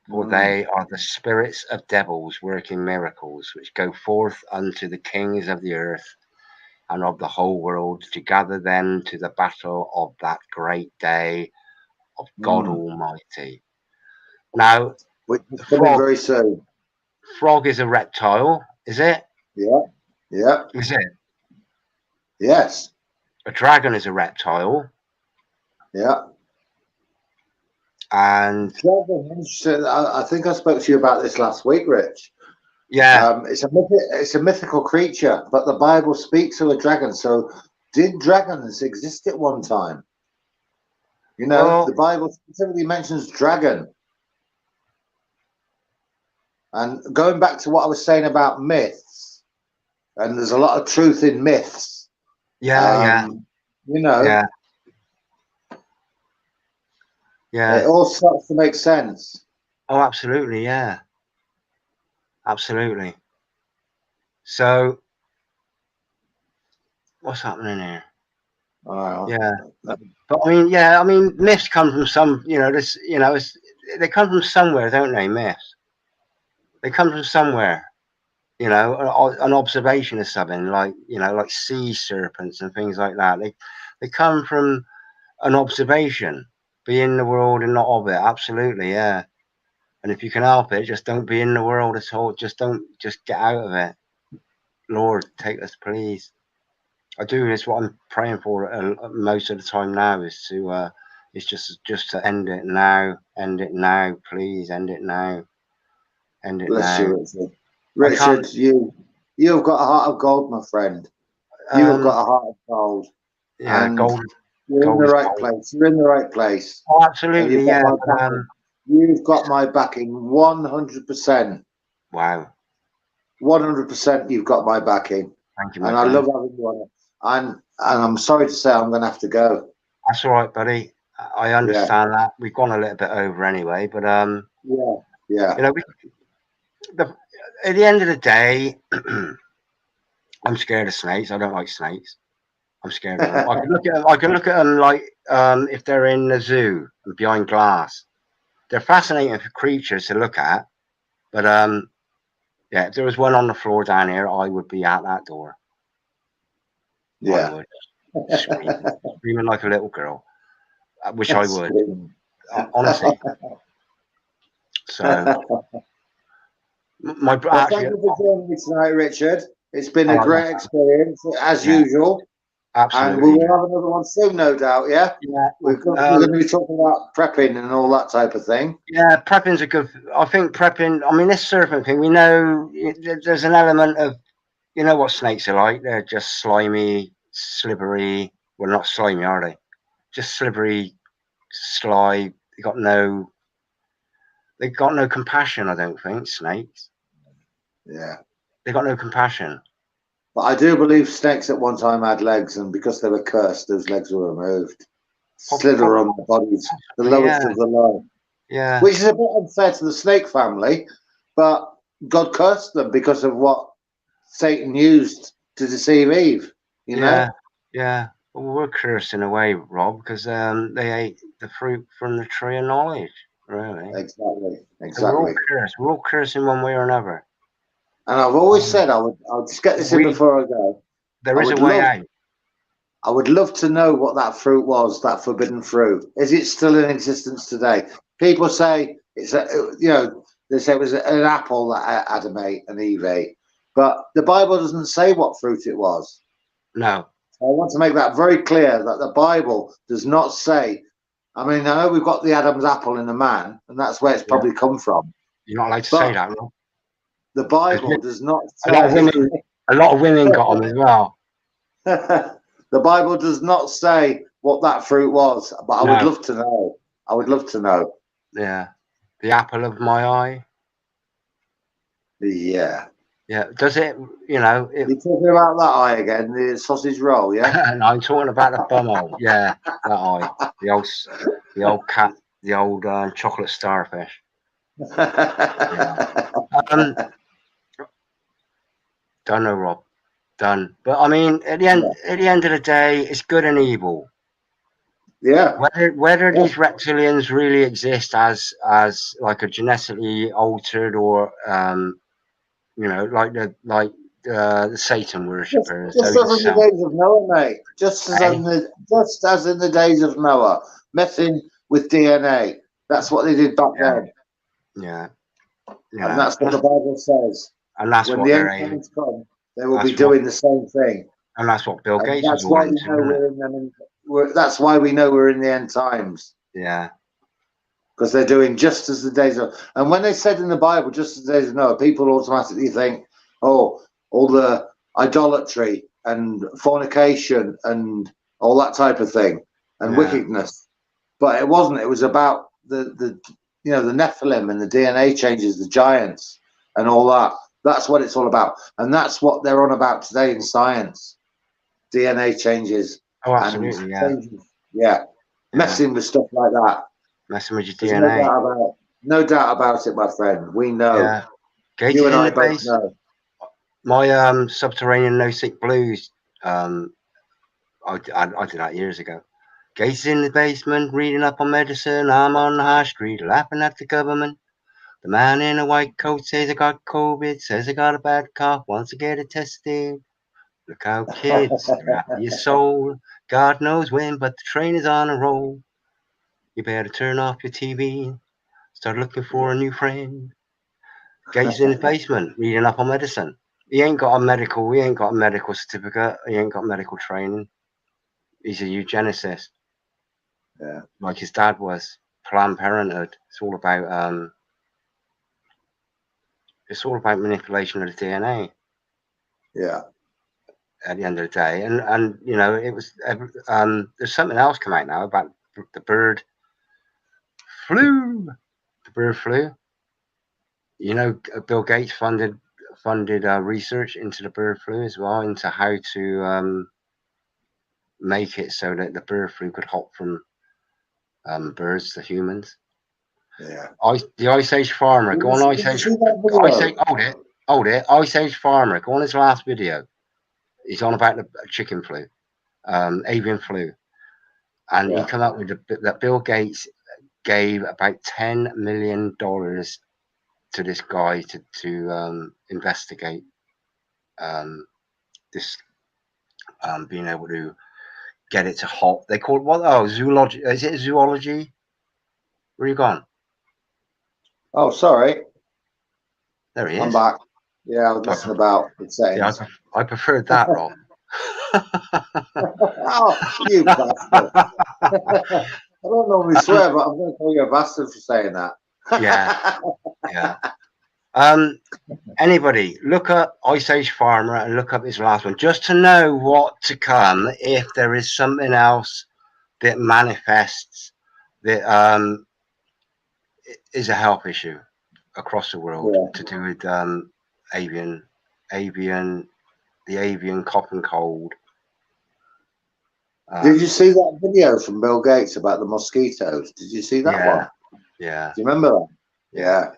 [SPEAKER 2] For they are the spirits of devils working miracles, which go forth unto the kings of the earth and of the whole world, to gather them to the battle of that great day of God Almighty. Now,
[SPEAKER 1] which is coming very soon.
[SPEAKER 2] Frog is a reptile, is it?
[SPEAKER 1] Yeah. Yeah.
[SPEAKER 2] Is it?
[SPEAKER 1] Yes.
[SPEAKER 2] A dragon is a reptile.
[SPEAKER 1] Yeah.
[SPEAKER 2] And
[SPEAKER 1] I think I spoke to you about this last week, Rich.
[SPEAKER 2] Yeah.
[SPEAKER 1] It's a mythical creature, but the Bible speaks of a dragon. So did dragons exist at one time? You know, the Bible specifically mentions dragon. And going back to what I was saying about myths, and there's a lot of truth in myths.
[SPEAKER 2] Yeah.
[SPEAKER 1] You know.
[SPEAKER 2] Yeah. Yeah.
[SPEAKER 1] It all starts to make sense.
[SPEAKER 2] Oh, absolutely. Yeah. Absolutely. So, what's happening here? Yeah. But I mean, myths come from some, you know, they come from somewhere, don't they? Myths. They come from somewhere, you know, an observation of something like, you know, like sea serpents and things like that. They come from an observation, be in the world and not of it. Absolutely. Yeah. And if you can help it, just don't be in the world at all. Just get out of it. Lord, take us, please. I do. It's what I'm praying for most of the time now. Is to, it's just to end it now. End it now, please. End it now. End it
[SPEAKER 1] Bless
[SPEAKER 2] now.
[SPEAKER 1] you, Richard. Richard, you've got a heart of gold, my friend. You've got a heart of gold.
[SPEAKER 2] Yeah,
[SPEAKER 1] and
[SPEAKER 2] gold.
[SPEAKER 1] You're in the right place. You're in the right place.
[SPEAKER 2] Oh, absolutely. Yeah.
[SPEAKER 1] You've got my backing 100%.
[SPEAKER 2] Wow.
[SPEAKER 1] 100%. You've got my backing.
[SPEAKER 2] Thank you,
[SPEAKER 1] and I love having you on it. And I'm sorry to say I'm going to have to go.
[SPEAKER 2] That's all right, buddy. I understand that. We've gone a little bit over anyway, but
[SPEAKER 1] yeah.
[SPEAKER 2] You know, at the end of the day, I'm scared of snakes. I don't like snakes. I'm scared of them. I can look at them like if they're in the zoo and behind glass. They're fascinating creatures to look at, but yeah, if there was one on the floor down here, I would be at that door.
[SPEAKER 1] Yeah.
[SPEAKER 2] I would. Screaming like a little girl, which I would. Honestly. So,
[SPEAKER 1] thank you for joining me tonight, Richard. It's been a great experience, as usual.
[SPEAKER 2] Absolutely.
[SPEAKER 1] And we will have another one soon, no doubt, yeah?
[SPEAKER 2] Yeah.
[SPEAKER 1] We're going to be talking about prepping and all that type of thing.
[SPEAKER 2] Yeah, prepping's a good... I think prepping... I mean, this serpent thing, we know there's an element of... You know what snakes are like? They're just slimy, slippery... Well, not slimy, are they? Just slippery, sly. They got no... They've got no compassion, I don't think, snakes.
[SPEAKER 1] Yeah.
[SPEAKER 2] They've got no compassion.
[SPEAKER 1] But I do believe snakes at one time had legs, and because they were cursed, those legs were removed. Slither on their bodies, the lowest of the low.
[SPEAKER 2] Yeah.
[SPEAKER 1] Which is a bit unfair to the snake family, but God cursed them because of what Satan used to deceive Eve. You know?
[SPEAKER 2] Yeah. Well, we're cursed in a way, Rob, because they ate the fruit from the tree of knowledge. Really.
[SPEAKER 1] Exactly.
[SPEAKER 2] So we're all cursed. We're all cursed in one way or another.
[SPEAKER 1] And I've always said I'll just get this in before I go.
[SPEAKER 2] There is a way out.
[SPEAKER 1] I would love to know what that fruit was, that forbidden fruit. Is it still in existence today? People say it's they say it was an apple that Adam ate and Eve ate, but the Bible doesn't say what fruit it was.
[SPEAKER 2] No.
[SPEAKER 1] I want to make that very clear that the Bible does not say. I mean, I know we've got the Adam's apple in the man, and that's where it's probably come from.
[SPEAKER 2] You're not allowed to say that, Rob.
[SPEAKER 1] The Bible does not say.
[SPEAKER 2] A lot of women got them as well.
[SPEAKER 1] The Bible does not say what that fruit was, but I would love to know. I would love to know.
[SPEAKER 2] Yeah. The apple of my eye.
[SPEAKER 1] Yeah.
[SPEAKER 2] Yeah. Does it, you know...
[SPEAKER 1] You're talking about that eye again, the sausage roll, yeah?
[SPEAKER 2] No, I'm talking about the bumhole. Yeah, that eye. The old cat, the old chocolate starfish. Yeah. Don't know, Rob. Done. But I mean, at the end of the day, it's good and evil.
[SPEAKER 1] Yeah.
[SPEAKER 2] Whether these reptilians really exist as like a genetically altered or you know, like the Satan worshippers.
[SPEAKER 1] Just as in the days of Noah, mate. Just as in the days of Noah, messing with DNA. That's what they did back then.
[SPEAKER 2] Yeah.
[SPEAKER 1] And that's what the Bible says.
[SPEAKER 2] And that's
[SPEAKER 1] when
[SPEAKER 2] what
[SPEAKER 1] the
[SPEAKER 2] they're
[SPEAKER 1] end
[SPEAKER 2] aiming.
[SPEAKER 1] times come, they will be doing the same thing.
[SPEAKER 2] And that's what Bill Gates
[SPEAKER 1] that's
[SPEAKER 2] is
[SPEAKER 1] why
[SPEAKER 2] all into.
[SPEAKER 1] That's why we know we're in the end times.
[SPEAKER 2] Yeah.
[SPEAKER 1] Because they're doing just as the days of. And when they said in the Bible, just as the days of Noah, people automatically think, oh, all the idolatry and fornication and all that type of thing and wickedness. But it wasn't. It was about the Nephilim and the DNA changes, the giants and all that. That's what it's all about. And that's what they're on about today in science. DNA changes.
[SPEAKER 2] Oh, absolutely,
[SPEAKER 1] yeah. Messing with stuff like that.
[SPEAKER 2] Messing with your DNA.
[SPEAKER 1] No doubt about it, my friend. We know.
[SPEAKER 2] Yeah.
[SPEAKER 1] You and I both know.
[SPEAKER 2] My subterranean no sick blues. I did that years ago. Gates in the basement, reading up on medicine. I'm on the high street, laughing at the government. The man in a white coat says I got COVID, says I got a bad cough, wants to get it tested. Look out, kids, they're after your soul. God knows when, but the train is on a roll. You better turn off your TV, start looking for a new friend. Gates in the basement, reading up on medicine. He ain't got a medical certificate, he ain't got medical training. He's a eugenicist.
[SPEAKER 1] Yeah.
[SPEAKER 2] Like his dad was. Planned Parenthood. It's all about manipulation of the DNA.
[SPEAKER 1] Yeah.
[SPEAKER 2] At the end of the day, and you know, it was there's something else come out now about the bird flu. The bird flu. You know, Bill Gates funded research into the bird flu as well, into how to make it so that the bird flu could hop from birds to humans.
[SPEAKER 1] Yeah.
[SPEAKER 2] The Ice Age farmer. Go on, Ice Age. Hold it. Ice Age farmer. Go on his last video. He's on about the chicken flu, avian flu, and he come up with that Bill Gates gave about $10 million to this guy to investigate this, being able to get it to hop. They call it what? Oh, zoology. Is it zoology? Where are you gone?
[SPEAKER 1] Oh, sorry.
[SPEAKER 2] There he is.
[SPEAKER 1] I'm back. Yeah, I was messing about with settings.
[SPEAKER 2] Yeah, I preferred that, Rob.
[SPEAKER 1] Oh, you bastard. I don't normally swear, but I'm going to call you a bastard for saying that.
[SPEAKER 2] Yeah. Anybody, look up Ice Age Farmer and look up his last one, just to know what to come if there is something else that manifests that is a health issue across the world
[SPEAKER 1] Yeah.
[SPEAKER 2] to do with the avian common cold.
[SPEAKER 1] Did you see that video from Bill Gates about the mosquitoes? Did you see that one?
[SPEAKER 2] Yeah.
[SPEAKER 1] Do you remember that? Yeah.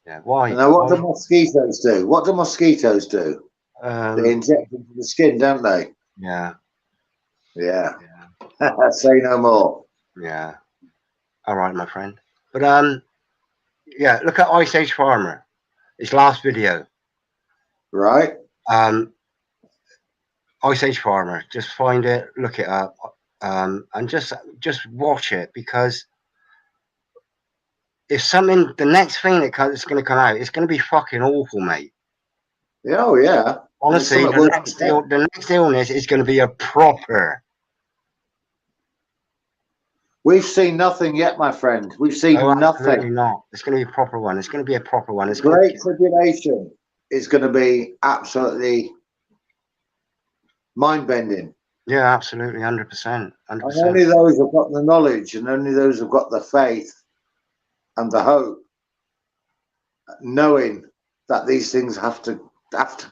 [SPEAKER 2] Yeah. Why?
[SPEAKER 1] And now what
[SPEAKER 2] Why?
[SPEAKER 1] do mosquitoes do? What do mosquitoes do? They inject into the skin, don't they?
[SPEAKER 2] Yeah.
[SPEAKER 1] Yeah. Say no more.
[SPEAKER 2] Yeah. All right, my friend. But yeah, look at Ice Age Farmer. His last video.
[SPEAKER 1] Right.
[SPEAKER 2] Ice Age Farmer. Just find it, look it up, and just watch it, because if something, the next thing that's going to come out, it's going to be fucking awful, mate.
[SPEAKER 1] Yeah, oh yeah.
[SPEAKER 2] Honestly, the next illness is going to be a proper.
[SPEAKER 1] We've seen nothing yet, my friend. We've seen nothing.
[SPEAKER 2] Absolutely not. It's going to be a proper one. It's going to be a proper one. It's
[SPEAKER 1] Great Tribulation is going to be absolutely mind-bending.
[SPEAKER 2] Yeah, absolutely, 100%.
[SPEAKER 1] And only those who've got the knowledge, and only those who've got the faith and the hope, knowing that these things have to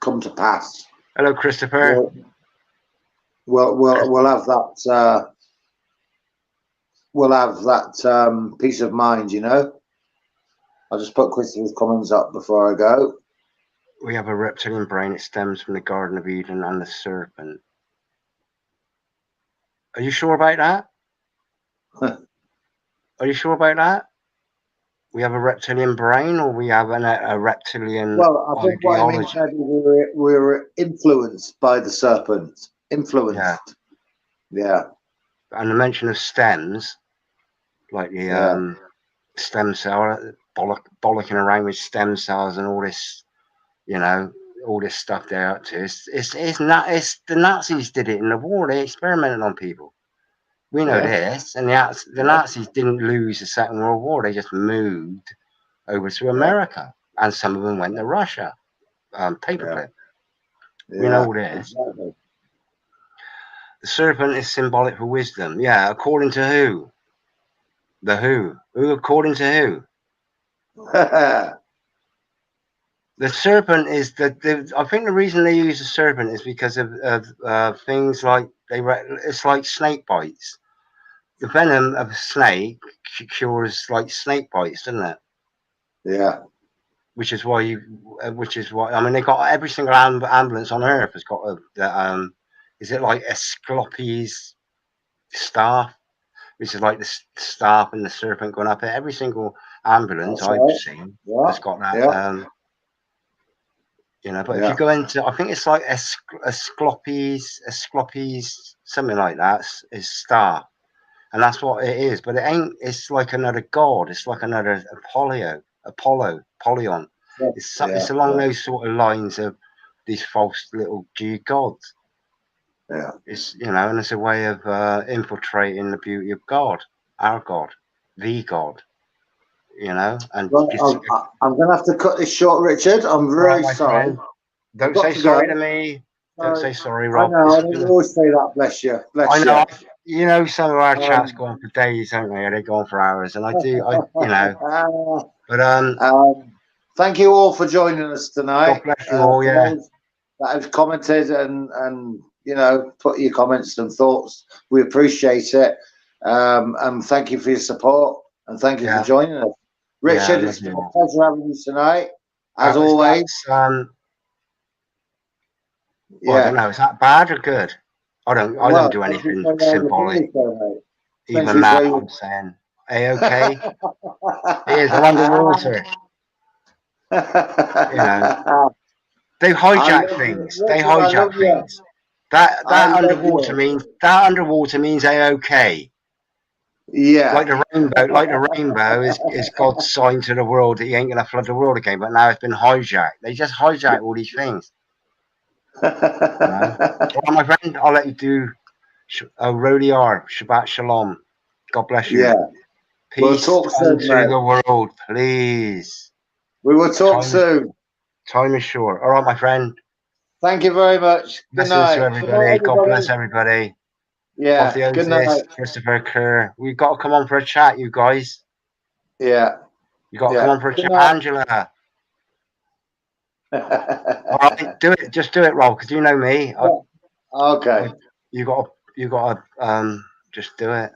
[SPEAKER 1] come to pass.
[SPEAKER 2] Hello, Christopher.
[SPEAKER 1] We'll have that. We'll have that peace of mind, you know. I'll just put Christopher's comments up before I go.
[SPEAKER 2] We have a reptilian brain. It stems from the Garden of Eden and the serpent. Are you sure about that? Are you sure about that? We have a reptilian brain, or we have a reptilian
[SPEAKER 1] Well, I think what I mean, we were influenced by the serpent. Influenced. Yeah.
[SPEAKER 2] And the mention of stems, like the stem cell, bollocking around with stem cells and all this, you know, all this stuff they're up to. It's not. It's the Nazis did it in the war. They experimented on people. We know this, and the Nazis didn't lose the Second World War. They just moved over to America, and some of them went to Russia. Paperclip. We know all this.
[SPEAKER 1] Exactly.
[SPEAKER 2] The serpent is symbolic for wisdom. Yeah, according to who? The who? Who according to who? The serpent is I think the reason they use the serpent is because of things like it's like snake bites. The venom of a snake cures like snake bites, doesn't it?
[SPEAKER 1] Yeah.
[SPEAKER 2] Which is why I mean, they got every single ambulance on Earth has got is it like Asclepius staff, which is like the staff and the serpent going up it. Every single ambulance I've seen has got that. You know, but if you go into, I think it's like Asclepius, something like that, is staff, and that's what it is. But it ain't. It's like another god. It's like another Apollyon. It's along those sort of lines of these false little G gods.
[SPEAKER 1] Yeah.
[SPEAKER 2] It's, you know, and it's a way of infiltrating the beauty of God, our God, the God. You know, and
[SPEAKER 1] well, I'm going to have to cut this short, Richard. I'm very sorry.
[SPEAKER 2] Friend. Don't say sorry to me. Don't say sorry, Rob.
[SPEAKER 1] I know. I don't always say that. Bless you. Bless you.
[SPEAKER 2] You know, some of our chats go on for days, don't they? They go on for hours, and I you know. But
[SPEAKER 1] thank you all for joining us tonight.
[SPEAKER 2] God bless you all.
[SPEAKER 1] That have commented and you know, put your comments and thoughts. We appreciate it. And thank you for your support, and thank you for joining us. Richard, it's been a pleasure having you tonight, as always.
[SPEAKER 2] Well, I don't know, is that bad or good? I don't do anything symbolic. Even that, I'm saying, okay. It is underwater. You know, they hijack things. They hijack things. That underwater means okay.
[SPEAKER 1] Yeah.
[SPEAKER 2] Like the rainbow is God's sign to the world that he ain't gonna flood the world again, but now it's been hijacked. They just hijack all these things. You know? Well, my friend, I'll let you do Rodiar, Shabbat Shalom. God bless you.
[SPEAKER 1] Yeah.
[SPEAKER 2] Peace unto the world, please.
[SPEAKER 1] We will talk soon.
[SPEAKER 2] Time is short. All right, my friend.
[SPEAKER 1] Thank you very much. Good night.
[SPEAKER 2] To everybody. God bless everybody.
[SPEAKER 1] Yeah. Good night,
[SPEAKER 2] Christopher Kerr. We've got to come on for a chat, you guys.
[SPEAKER 1] Yeah.
[SPEAKER 2] You got to
[SPEAKER 1] Yeah.
[SPEAKER 2] come on for a chat, Angela. All right, do it. Just do it, Rob, because you know me.
[SPEAKER 1] Okay.
[SPEAKER 2] You got to just do it.